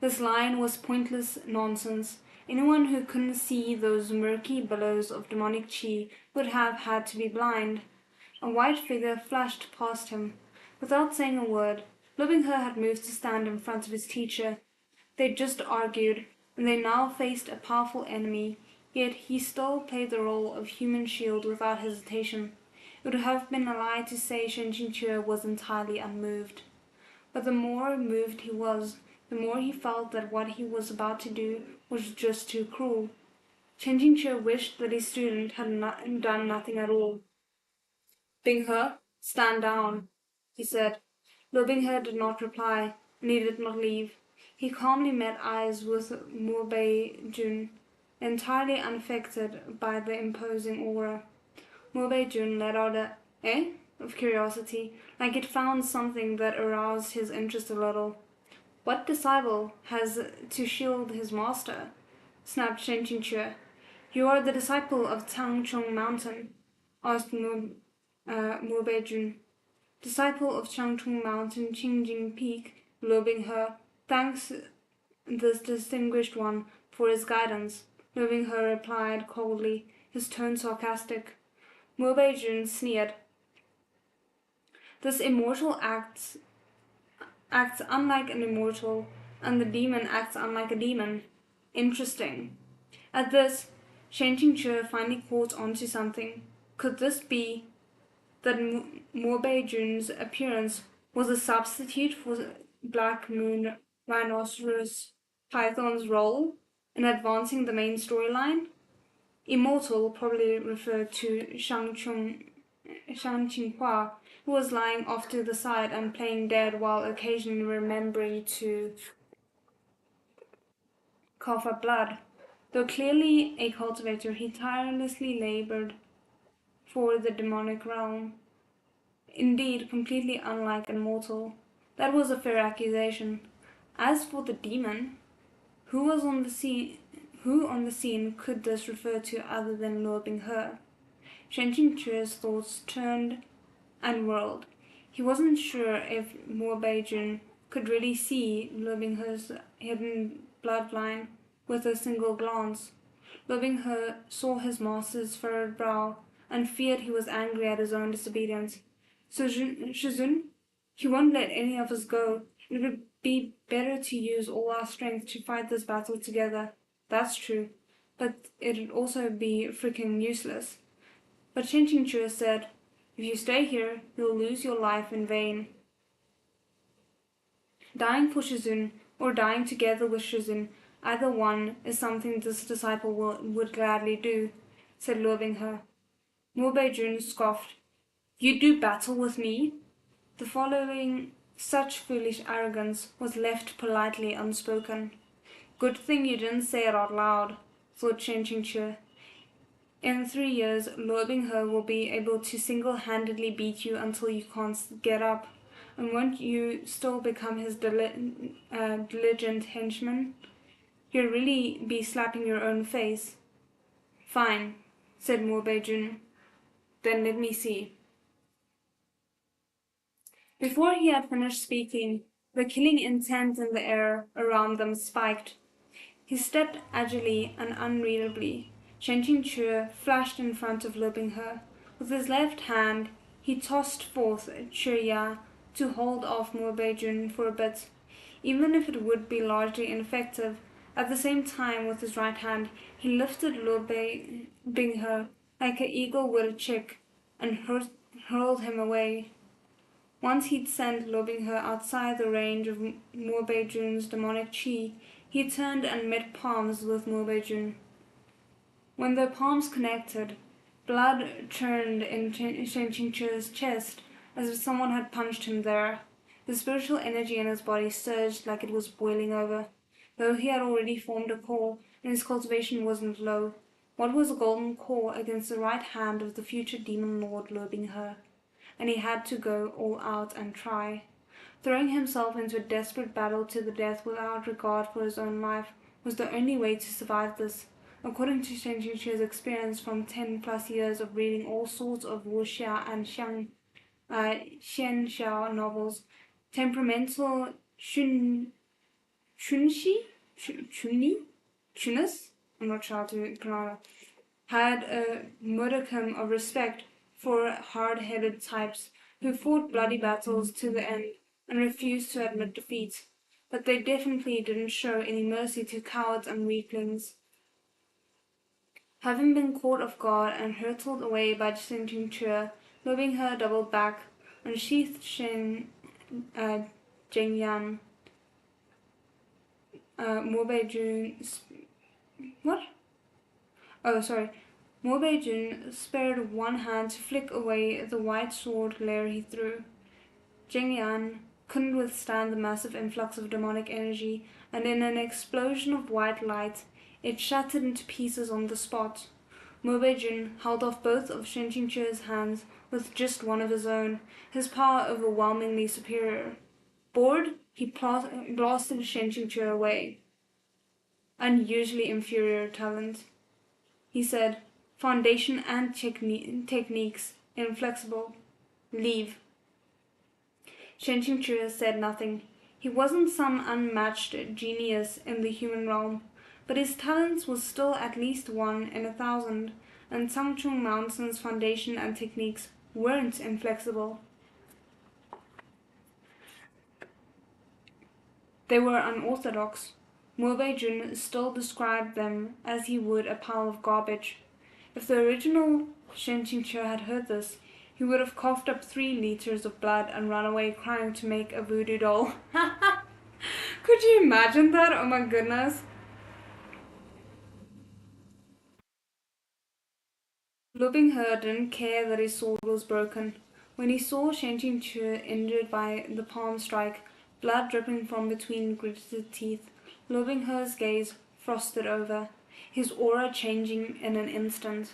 A: This line was pointless nonsense. Anyone who couldn't see those murky billows of demonic chi would have had to be blind. A white figure flashed past him. Without saying a word, Lu Binghe had moved to stand in front of his teacher. They'd just argued, and they now faced a powerful enemy, yet he still played the role of human shield without hesitation. It would have been a lie to say Shen Qingque was entirely unmoved. But the more moved he was, the more he felt that what he was about to do was just too cruel. Shen Qingque wished that his student had done nothing at all. Binghe, stand down, he said. Lu Binghe did not reply, and he did not leave. He calmly met eyes with Mo Bei-jun, entirely unaffected by the imposing aura. Mo Bei-jun let out a "eh?" of curiosity, like it found something that aroused his interest a little. What disciple has to shield his master? Snapped Shen Qingque. You are the disciple of Changcheng Mountain, asked Mo Bei-jun. Disciple of Changcheng Mountain, Qingjing Peak, Lu Binghe. Thanks this distinguished one for his guidance, Lu Binghe replied coldly, his tone sarcastic. Mo Bei-jun sneered. This immortal acts unlike an immortal, and the demon acts unlike a demon. Interesting. At this, Shen Qingque finally caught onto something. Could this be that Mo Bei-jun's appearance was a substitute for Black Moon Rhinoceros Python's role in advancing the main storyline? Immortal probably referred to Shang Qinghua, who was lying off to the side and playing dead while occasionally remembering to cough up blood. Though clearly a cultivator, he tirelessly labored for the demonic realm. Indeed, completely unlike an mortal. That was a fair accusation. As for the demon, who on the scene could this refer to other than Lu Binghe? Shen Qingque's thoughts turned and whirled. He wasn't sure if Mo Bei-jun could really see Lu Binghe's hidden bloodline with a single glance. Lu Binghe saw his master's furrowed brow and feared he was angry at his own disobedience. So Shizun, he won't let any of us go. It would be better to use all our strength to fight this battle together. That's true, but it'd also be freaking useless. But Shen Qingque said, if you stay here, you'll lose your life in vain. Dying for Shizun, or dying together with Shizun, either one is something this disciple would gladly do, said Lu Binghe. Mo Bei-jun scoffed. You do battle with me? The following such foolish arrogance was left politely unspoken. Good thing you didn't say it out loud, thought Shen Qingque. In 3 years, Lu Binghe will be able to single-handedly beat you until you can't get up. And won't you still become his diligent henchman? You'll really be slapping your own face. Fine, said Mo Bei-jun. Then let me see. Before he had finished speaking, the killing intent in the air around them spiked. He stepped agilely and unreadably. Shen Qingque flashed in front of Lu Binghe. With his left hand, he tossed forth ErHa to hold off Mo Bei-jun for a bit. even if it would be largely ineffective. At the same time, with his right hand, he lifted Bing He like an eagle would a chick and hurled him away. Once he'd sent lobbing her outside the range of Morbei-jun's demonic chi, he turned and met palms with Morbei-jun. When their palms connected, blood churned in Shen Qingqi's chest as if someone had punched him there. The spiritual energy in his body surged like it was boiling over. Though he had already formed a core, and his cultivation wasn't low, what was a golden core against the right hand of the future demon lord loathing her? And he had to go all out and try. Throwing himself into a desperate battle to the death without regard for his own life was the only way to survive this. According to Shen Qingqi's experience from 10+ years of reading all sorts of wuxia and xianxiao novels, temperamental Chunis, I'm not sure how to pronounce it, had a modicum of respect for hard-headed types who fought bloody battles to the end and refused to admit defeat, but they definitely didn't show any mercy to cowards and weaklings. Having been caught off guard and hurtled away by Shen Qingqi, Lobing He doubled back, unsheathed Jingyan. Morbei-jun... What? Oh, sorry. Morbei-jun spared one hand to flick away the white sword glare he threw. Jingyan couldn't withstand the massive influx of demonic energy, and in an explosion of white light, it shattered into pieces on the spot. Morbei-jun held off both of Shen Qingqi's hands with just one of his own, his power overwhelmingly superior. Bored, he blasted Shen Qingqi away. Unusually inferior talent. He said, foundation and techniques inflexible. Leave. Shen Qingqi said nothing. He wasn't some unmatched genius in the human realm, but his talents was still at least 1 in 1,000, and Tangchung Mountain's foundation and techniques weren't inflexible. They were unorthodox. Morbei-jun still described them as he would a pile of garbage. If the original Shen Qingqi had heard this, he would have coughed up 3 liters of blood and run away crying to make a voodoo doll. Could you imagine that? Oh my goodness. Lubing He didn't care that his sword was broken. When he saw Shen Qingqi injured by the palm strike, blood dripping from between gritted teeth, Lubing He's gaze frosted over, his aura changing in an instant.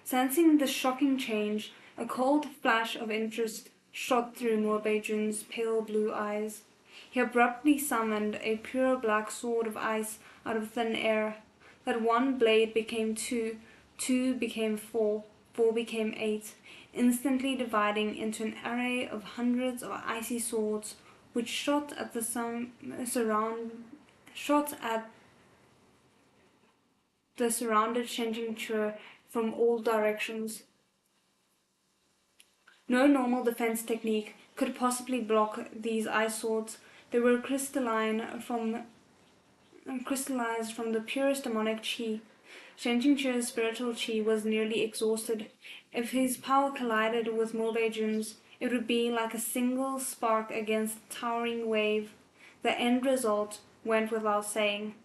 A: Sensing the shocking change, a cold flash of interest shot through Morbei-jun's pale blue eyes. He abruptly summoned a pure black sword of ice out of thin air. That one blade became 2, 2 became 4, 4 became 8, instantly dividing into an array of hundreds of icy swords, which shot at the surrounded Shen Qingqi from all directions. No normal defense technique could possibly block these ice swords. They were crystallized from the purest demonic chi. Shen Qingqi's spiritual chi was nearly exhausted. If his power collided with Morbei-jun's, it would be like a single spark against a towering wave. The end result went without saying.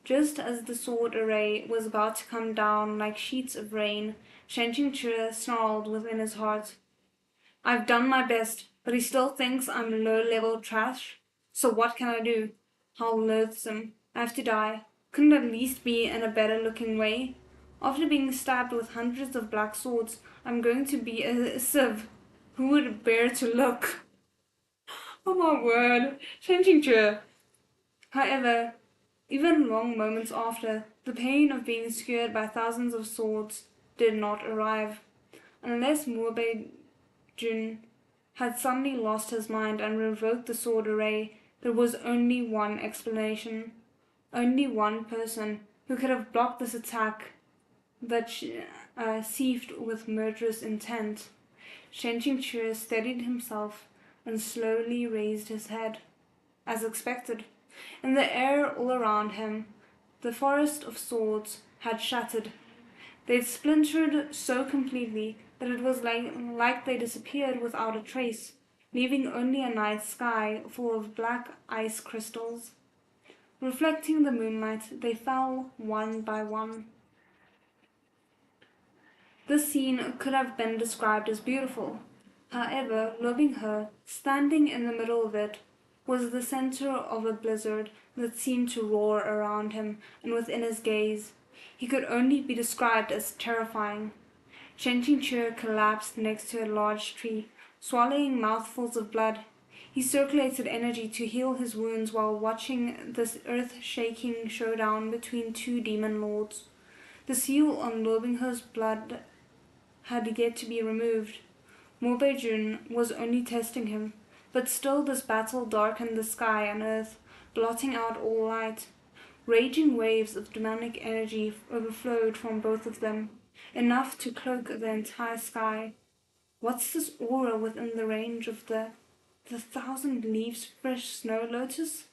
A: Just as the sword array was about to come down like sheets of rain, Shen Qingqi snarled within his heart. I've done my best, but he still thinks I'm low-level trash. So what can I do? How loathsome. I have to die. Couldn't at least be in a better-looking way? After being stabbed with hundreds of black swords, I'm going to be a sieve. Who would bear to look? Oh my word, Shen Qingqi. However, even long moments after, the pain of being skewered by thousands of swords did not arrive. Unless Morbei-jun had suddenly lost his mind and revoked the sword array, there was only one explanation. Only one person who could have blocked this attack that seethed with murderous intent. Shen Qingqi steadied himself and slowly raised his head. as expected. In the air all around him, the forest of swords had shattered. They'd splintered so completely that it was like they disappeared without a trace, leaving only a night sky full of black ice crystals. Reflecting the moonlight, they fell one by one. This scene could have been described as beautiful. However, loving her, standing in the middle of it, was the center of a blizzard that seemed to roar around him and within his gaze. He could only be described as terrifying. Shen Qingque collapsed next to a large tree, swallowing mouthfuls of blood. He circulated energy to heal his wounds while watching this earth-shaking showdown between two demon lords. The seal on Lobingher's blood had yet to be removed. Mo Beijun was only testing him, but still this battle darkened the sky and earth, blotting out all light. Raging waves of demonic energy overflowed from both of them, enough to cloak the entire sky. What's this aura within the range of the thousand leaves fresh snow lotus?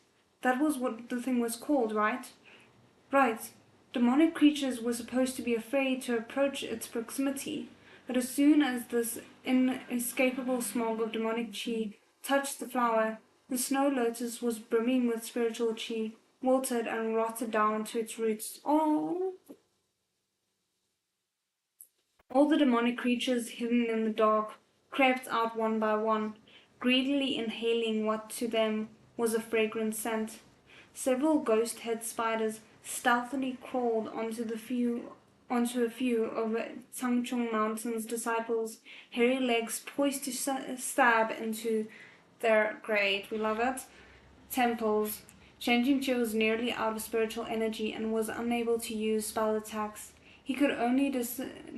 A: That was what the thing was called, right? Right. Demonic creatures were supposed to be afraid to approach its proximity, but as soon as this inescapable smog of demonic chi touched the flower, the snow lotus was brimming with spiritual chi, wilted and rotted down to its roots. Oh! All the demonic creatures hidden in the dark crept out one by one, greedily inhaling what to them was a fragrant scent. Several ghost-head spiders stealthily crawled onto a few of Changchung Mountain's disciples, hairy legs poised to stab into their great, we love it, temples. Shen Qingque was nearly out of spiritual energy and was unable to use spell attacks. He could only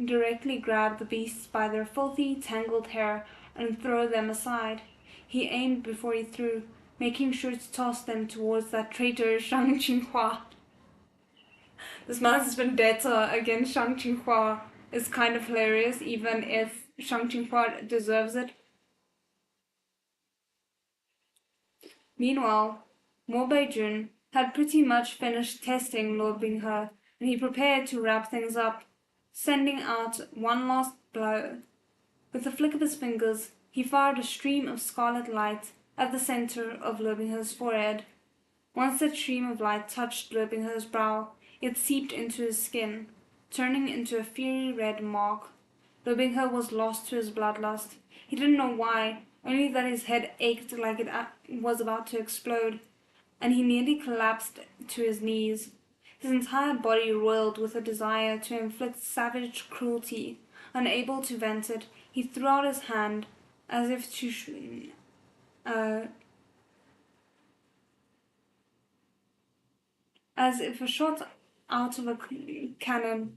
A: directly grab the beasts by their filthy, tangled hair and throw them aside. He aimed before he threw, making sure to toss them towards that traitor Shang Qinghua. This man's vendetta against Shang Qinghua is kind of hilarious, even if Shang Qinghua deserves it. Meanwhile, Mo Beijun had pretty much finished testing Lord Binghe, and he prepared to wrap things up, sending out one last blow. With a flick of his fingers, he fired a stream of scarlet light at the center of Lobingher's forehead. Once that stream of light touched Lobingher's brow, it seeped into his skin, turning into a fiery red mark. Lobingher was lost to his bloodlust. He didn't know why, only that his head ached like it was about to explode, and he nearly collapsed to his knees. His entire body roiled with a desire to inflict savage cruelty. Unable to vent it, he threw out his hand as if a shot out of a cannon.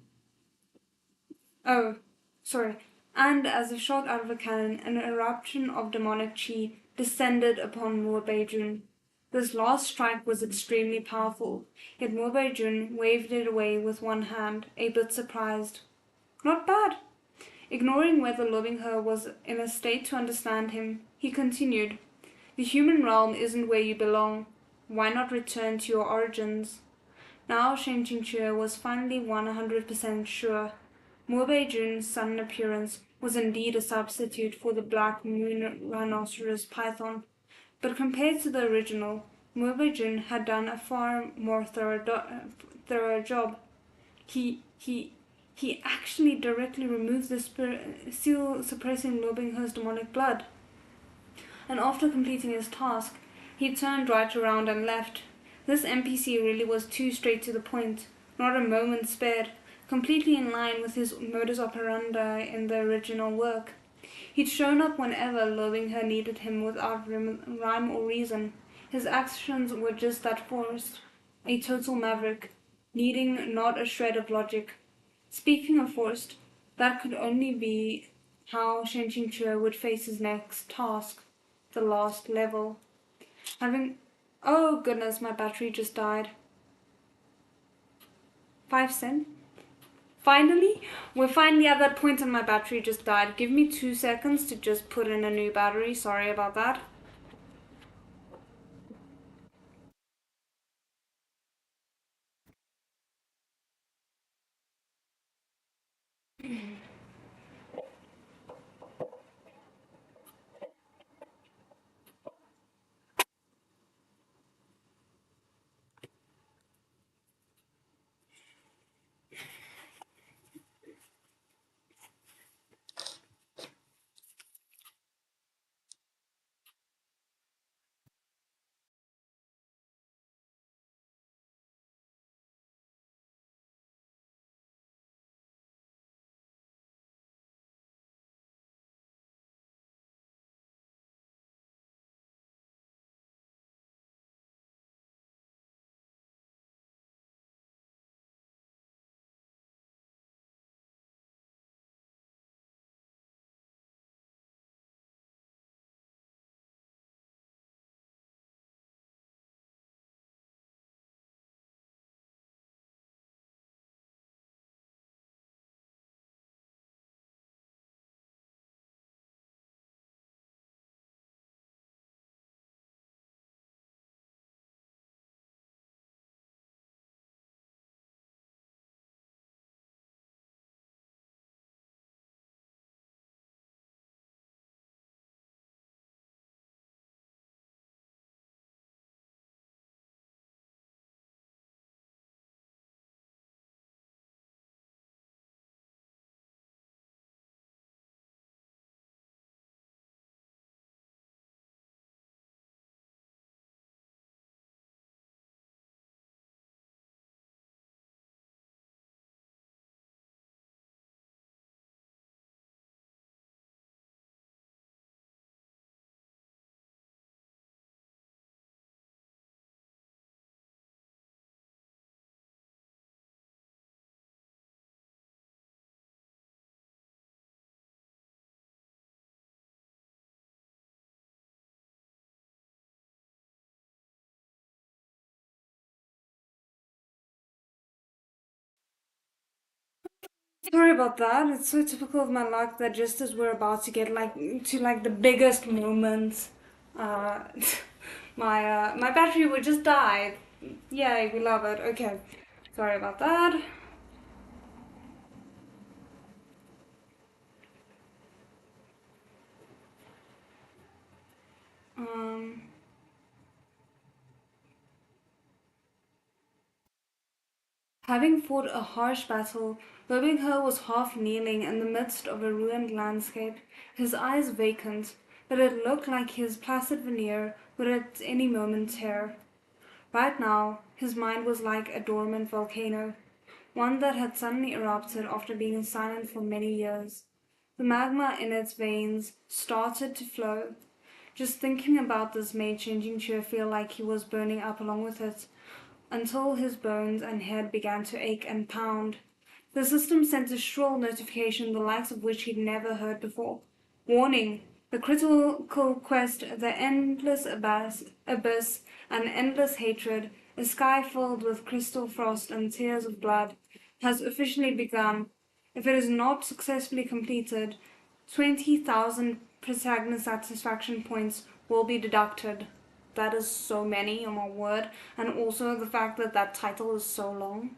A: And as if shot out of a cannon, an eruption of demonic chi descended upon Mo Beijun. This last strike was extremely powerful, yet Mo Beijun waved it away with one hand, a bit surprised. Not bad. Ignoring whether Lobingher was in a state to understand him, he continued, The human realm isn't where you belong. Why not return to your origins? Now Shen Qingque was finally 100% sure. Mo Beijun's sudden appearance was indeed a substitute for the black moon rhinoceros python, but compared to the original, Mo Beijun had done a far more thorough job. He actually directly removed the seal suppressing Lobingher's demonic blood. And after completing his task, he turned right around and left. This NPC really was too straight to the point, not a moment spared, completely in line with his modus operandi in the original work. He'd shown up whenever Lobingher needed him without rhyme or reason. His actions were just that forced, a total maverick, needing not a shred of logic. Speaking of forced, that could only be how Shen Qingque would face his next task, the last level. Oh goodness, my battery just died. 5 cents? We're finally at that point and my battery just died. Give me 2 seconds to just put in a new battery. Sorry about that. Sorry about that. It's so typical of my luck that just as we're about to get to the biggest moments, uh, my battery would just die. Yay, we love it. Okay, sorry about that. Um, Having fought a harsh battle, Her was half kneeling in the midst of a ruined landscape, his eyes vacant, but it looked like his placid veneer would at any moment tear. Right now, his mind was like a dormant volcano, one that had suddenly erupted after being silent for many years. The magma in its veins started to flow. Just thinking about this made Changing Cheer feel like he was burning up along with it, until his bones and head began to ache and pound. The system sent a shrill notification the likes of which he'd never heard before. Warning! The critical quest, the endless abyss, and endless hatred, a sky filled with crystal frost and tears of blood, has officially begun. If it is not successfully completed, 20,000 protagonist satisfaction points will be deducted. That is so many, oh my word. And also the fact that that title is so long.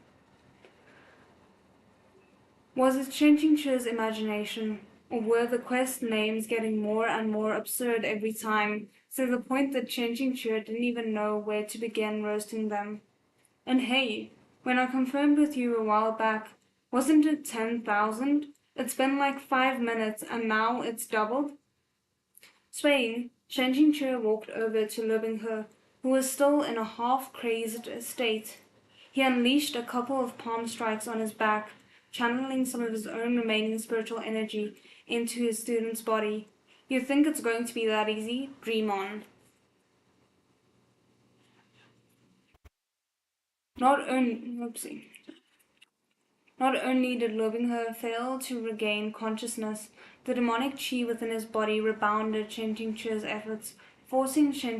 A: Was it Che's imagination, or were the quest names getting more and more absurd every time, to the point that Che didn't even know where to begin roasting them? And hey, when I confirmed with you a while back, wasn't it 10,000? It's been like 5 minutes and now it's doubled? Swaying, Che walked over to He, who was still in a half-crazed state. He unleashed a couple of palm strikes on his back, channeling some of his own remaining spiritual energy into his student's body. You think it's going to be that easy? Dream on. Not only, oopsie. Not only did He fail to regain consciousness, the demonic chi within his body rebounded Che's efforts, forcing Che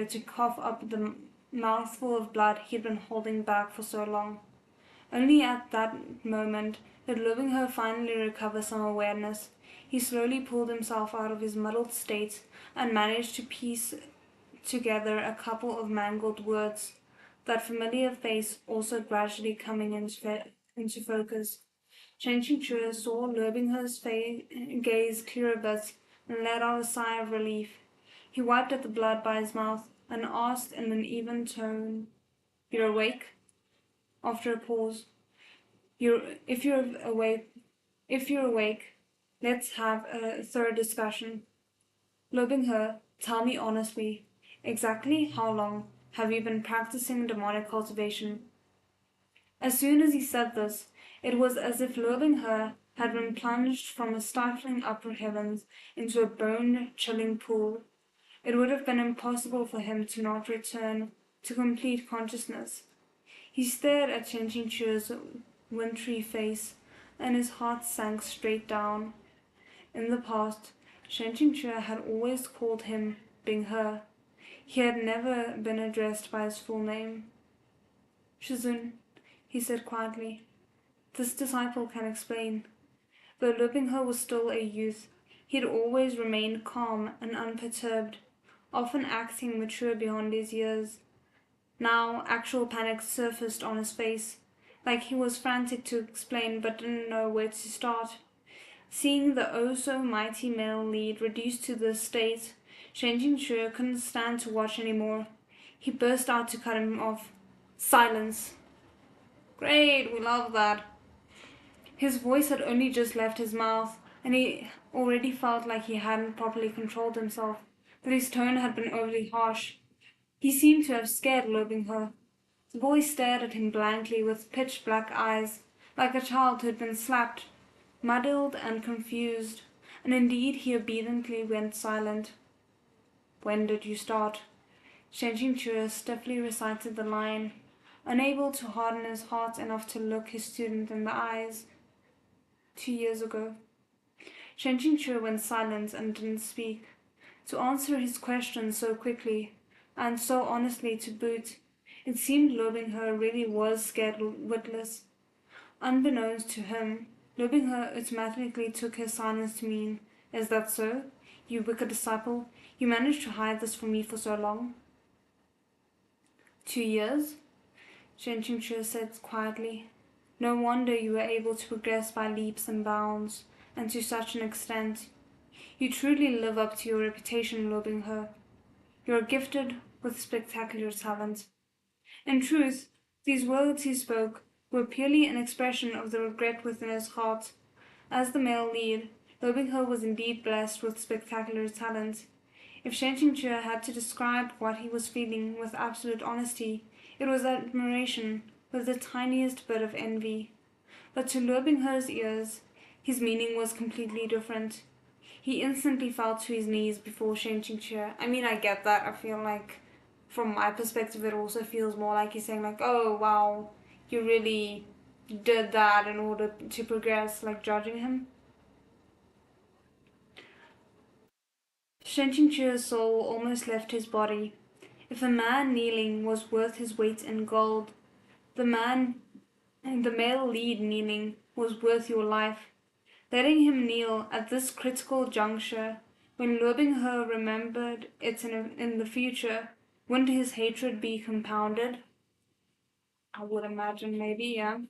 A: to cough up the mouthful of blood he'd been holding back for so long. Only at that moment did He finally recover some awareness. He slowly pulled himself out of his muddled state and managed to piece together a couple of mangled words, that familiar face also gradually coming into focus. Changing Chua saw He's gaze clear a bit and let out a sigh of relief. He wiped at the blood by his mouth and asked in an even tone, "You're awake?" After a pause, "You're if you're awake, if you're awake, let's have a thorough discussion. He, tell me honestly, exactly how long have you been practicing demonic cultivation?" As soon as he said this, it was as if He had been plunged from a stifling upper heavens into a bone-chilling pool. It would have been impossible for him to not return to complete consciousness. He stared at Chen Chu's wintry face, and his heart sank straight down. In the past, Chen Chu had always called him Bing He. He had never been addressed by his full name. "Shizun," he said quietly. "This disciple can explain." Though He was still a youth, he had always remained calm and unperturbed, often acting mature beyond his years. Now actual panic surfaced on his face, like he was frantic to explain but didn't know where to start. Seeing the oh-so-mighty male lead reduced to this state, Shen Shu couldn't stand to watch anymore. He burst out to cut him off. "Silence!" "Great, we love that." His voice had only just left his mouth, and he already felt like he hadn't properly controlled himself, that his tone had been overly harsh. He seemed to have scared He. The boy stared at him blankly with pitch-black eyes, like a child who had been slapped, muddled and confused, and indeed he obediently went silent. "When did you start?" Shen Chua stiffly recited the line, unable to harden his heart enough to look his student in the eyes. "2 years ago." Shen Chua went silent and didn't speak. To answer his question so quickly, and so honestly to boot, it seemed He really was scared witless. Unbeknownst to him, Liu Binghe automatically took his silence to mean, "Is that so? You wicked disciple, you managed to hide this from me for so long?" 2 years? Shen Qingque said quietly. "No wonder you were able to progress by leaps and bounds, and to such an extent. You truly live up to your reputation, Liu Binghe. You are gifted with spectacular talent." In truth, these words he spoke were purely an expression of the regret within his heart. As the male lead, Liu Binghe was indeed blessed with spectacular talent. If Shen Qingque had to describe what he was feeling with absolute honesty, it was admiration with the tiniest bit of envy. But to Liu Binghe's ears, his meaning was completely different. He instantly fell to his knees before Shen Qingque. I mean, I get that. I feel like, from my perspective, it also feels more like he's saying, like, "Oh, wow, you really did that in order to progress," like judging him. Shen Qingque's soul almost left his body. If a man kneeling was worth his weight in gold, the male lead kneeling was worth your life. Letting him kneel at this critical juncture, when Liu Binghe remembered it in the future, wouldn't his hatred be compounded? I would imagine, maybe, yeah.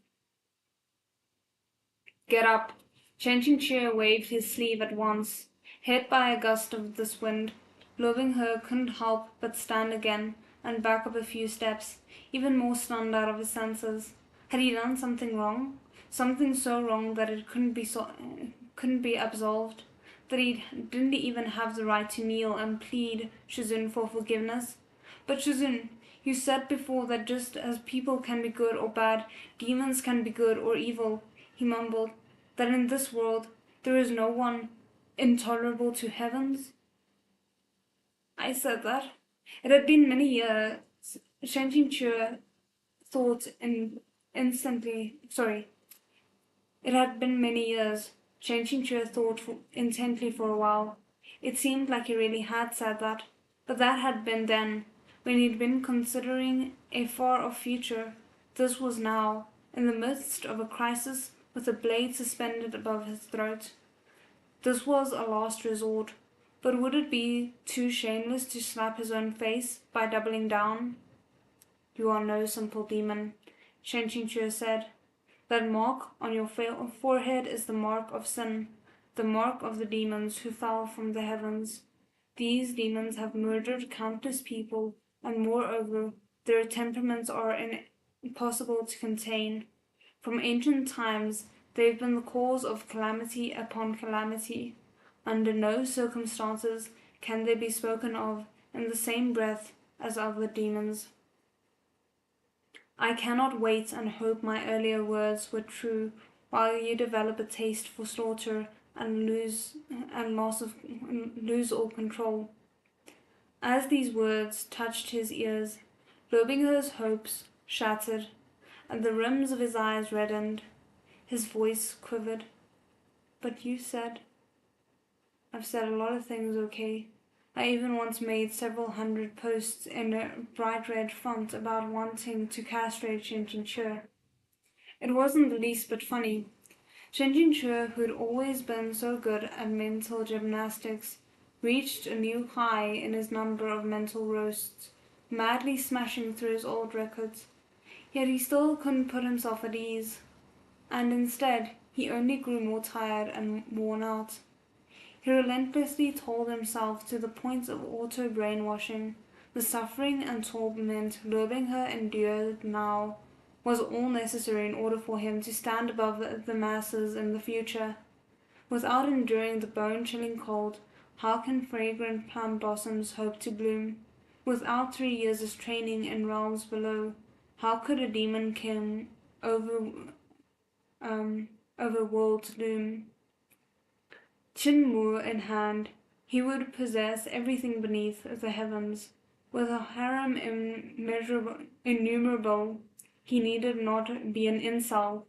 A: "Get up." Shen Qingque waved his sleeve at once. Hit by a gust of this wind, Liu Binghe couldn't help but stand again and back up a few steps, even more stunned out of his senses. Had he done something wrong? Something so wrong that it couldn't be absolved? That he didn't even have the right to kneel and plead Shizun for forgiveness? "But Shizun, you said before that just as people can be good or bad, demons can be good or evil," he mumbled. "That in this world there is no one intolerable to heavens?" I said that. It had been many years. Shen Qingque thought instantly. Sorry. It had been many years. Shen Qingque thought intently for a while. It seemed like he really had said that. But that had been then, when he'd been considering a far-off future. This was now, in the midst of a crisis, with a blade suspended above his throat. This was a last resort, but would it be too shameless to slap his own face by doubling down? "You are no simple demon," Shen Qingque said. "That mark on your forehead is the mark of sin, the mark of the demons who fell from the heavens. These demons have murdered countless people, and moreover, their temperaments are impossible to contain. From ancient times, they've been the cause of calamity upon calamity. Under no circumstances can they be spoken of in the same breath as other demons. I cannot wait and hope my earlier words were true, while you develop a taste for slaughter and lose all control." As these words touched his ears, Liu Binghe's hopes shattered, and the rims of his eyes reddened. His voice quivered. "But you said—" "I've said a lot of things, okay? I even once made several hundred posts in a bright red font about wanting to castrate Shen Qingque. It wasn't the least bit funny. Shen Qingque, who'd always been so good at mental gymnastics, reached a new high in his number of mental roasts, madly smashing through his old records. Yet he still couldn't put himself at ease, and instead he only grew more tired and worn out. He relentlessly told himself, to the point of auto-brainwashing, the suffering and torment Liu Binghe endured now was all necessary in order for him to stand above the masses in the future. Without enduring the bone-chilling cold, how can fragrant plum blossoms hope to bloom? Without 3 years' training in realms below, how could a demon king over worlds loom? Qinmu in hand, he would possess everything beneath the heavens. With a harem innumerable, he needed not be an incel.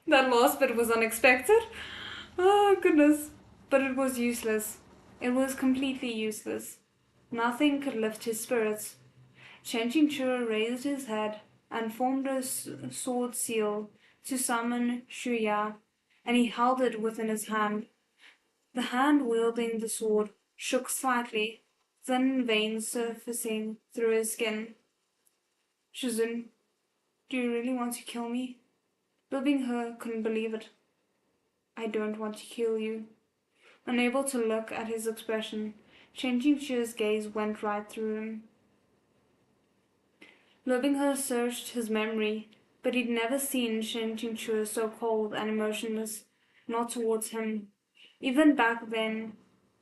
A: That last bit was unexpected. Oh, goodness. But it was useless. It was completely useless. Nothing could lift his spirits. Shen Qingque raised his head, and formed a sword seal to summon Shuya, and he held it within his hand. The hand wielding the sword shook slightly, thin veins surfacing through his skin. Shizun, do you really want to kill me? Living her couldn't believe it. I don't want to kill you. Unable to look at his expression, changing Chua's gaze went right through him. Living her searched his memory, but he'd never seen Shen Chua so cold and emotionless, not towards him. Even back when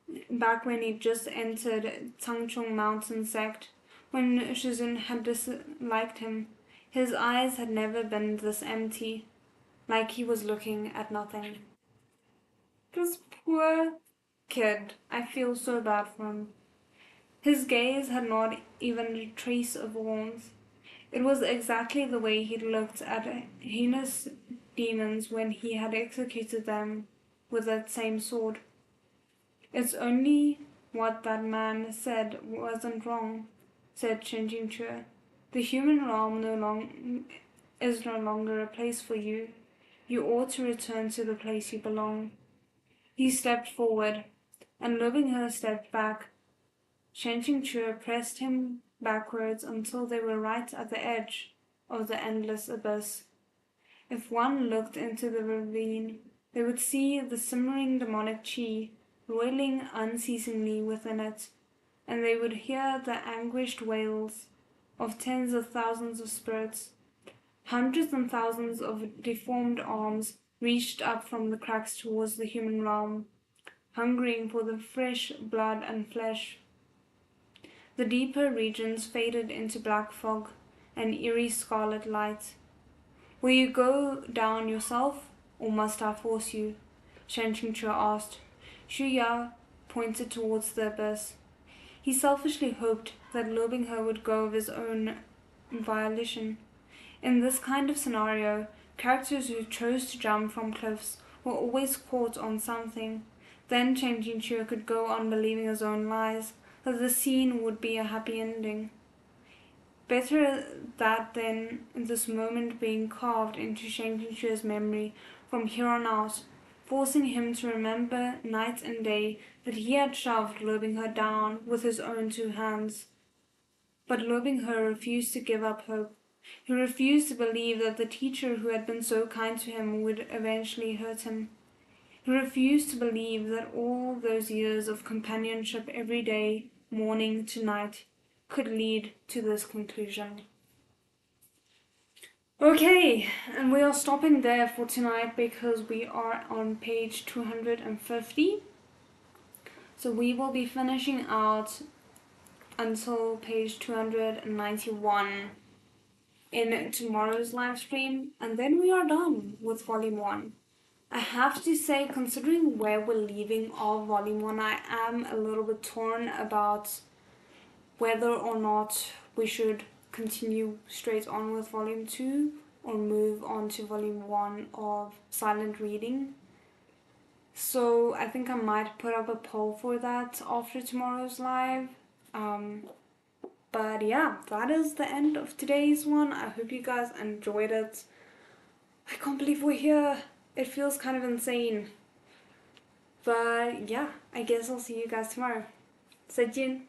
A: he'd just entered Tangchong Mountain sect, when Shizun had disliked him, his eyes had never been this empty, like he was looking at nothing. This poor kid, I feel so bad for him. His gaze had not even a trace of warmth. It was exactly the way he'd looked at heinous demons when he had executed them with that same sword. It's only what that man said wasn't wrong, said Chen Jingchue. The human realm is no longer a place for you. You ought to return to the place you belong. He stepped forward, and Loving Her stepped back. Chen Jingchue pressed him backwards until they were right at the edge of the endless abyss. If one looked into the ravine, they would see the simmering demonic chi roiling unceasingly within it, and they would hear the anguished wails of tens of thousands of spirits. Hundreds and thousands of deformed arms reached up from the cracks towards the human realm, hungering for the fresh blood and flesh. The deeper regions faded into black fog and eerie scarlet light. Will you go down yourself, or must I force you? Shen Qingque asked. Xu Ya pointed towards the abyss. He selfishly hoped that Lo Binghe would go of his own volition. In this kind of scenario, characters who chose to jump from cliffs were always caught on something. Then Chen Qingque could go on believing his own lies, that the scene would be a happy ending. Better that than this moment being carved into Shen Qingque's memory from here on out, forcing him to remember night and day that he had shoved Lo Binghe down with his own two hands. But Lo Binghe refused to give up hope. He refused to believe that the teacher who had been so kind to him would eventually hurt him. He refused to believe that all those years of companionship every day, morning to night, could lead to this conclusion. Okay, and we are stopping there for tonight because we are on page 250. So we will be finishing out until page 291 in tomorrow's live stream, and then we are done with volume 1. I have to say, considering where we're leaving off volume 1, I am a little bit torn about whether or not we should continue straight on with volume 2 or move on to volume 1 of silent reading. So I think I might put up a poll for that after tomorrow's live. But yeah, that is the end of today's one. I hope you guys enjoyed it. I can't believe we're here. It feels kind of insane. But yeah, I guess I'll see you guys tomorrow. 再见。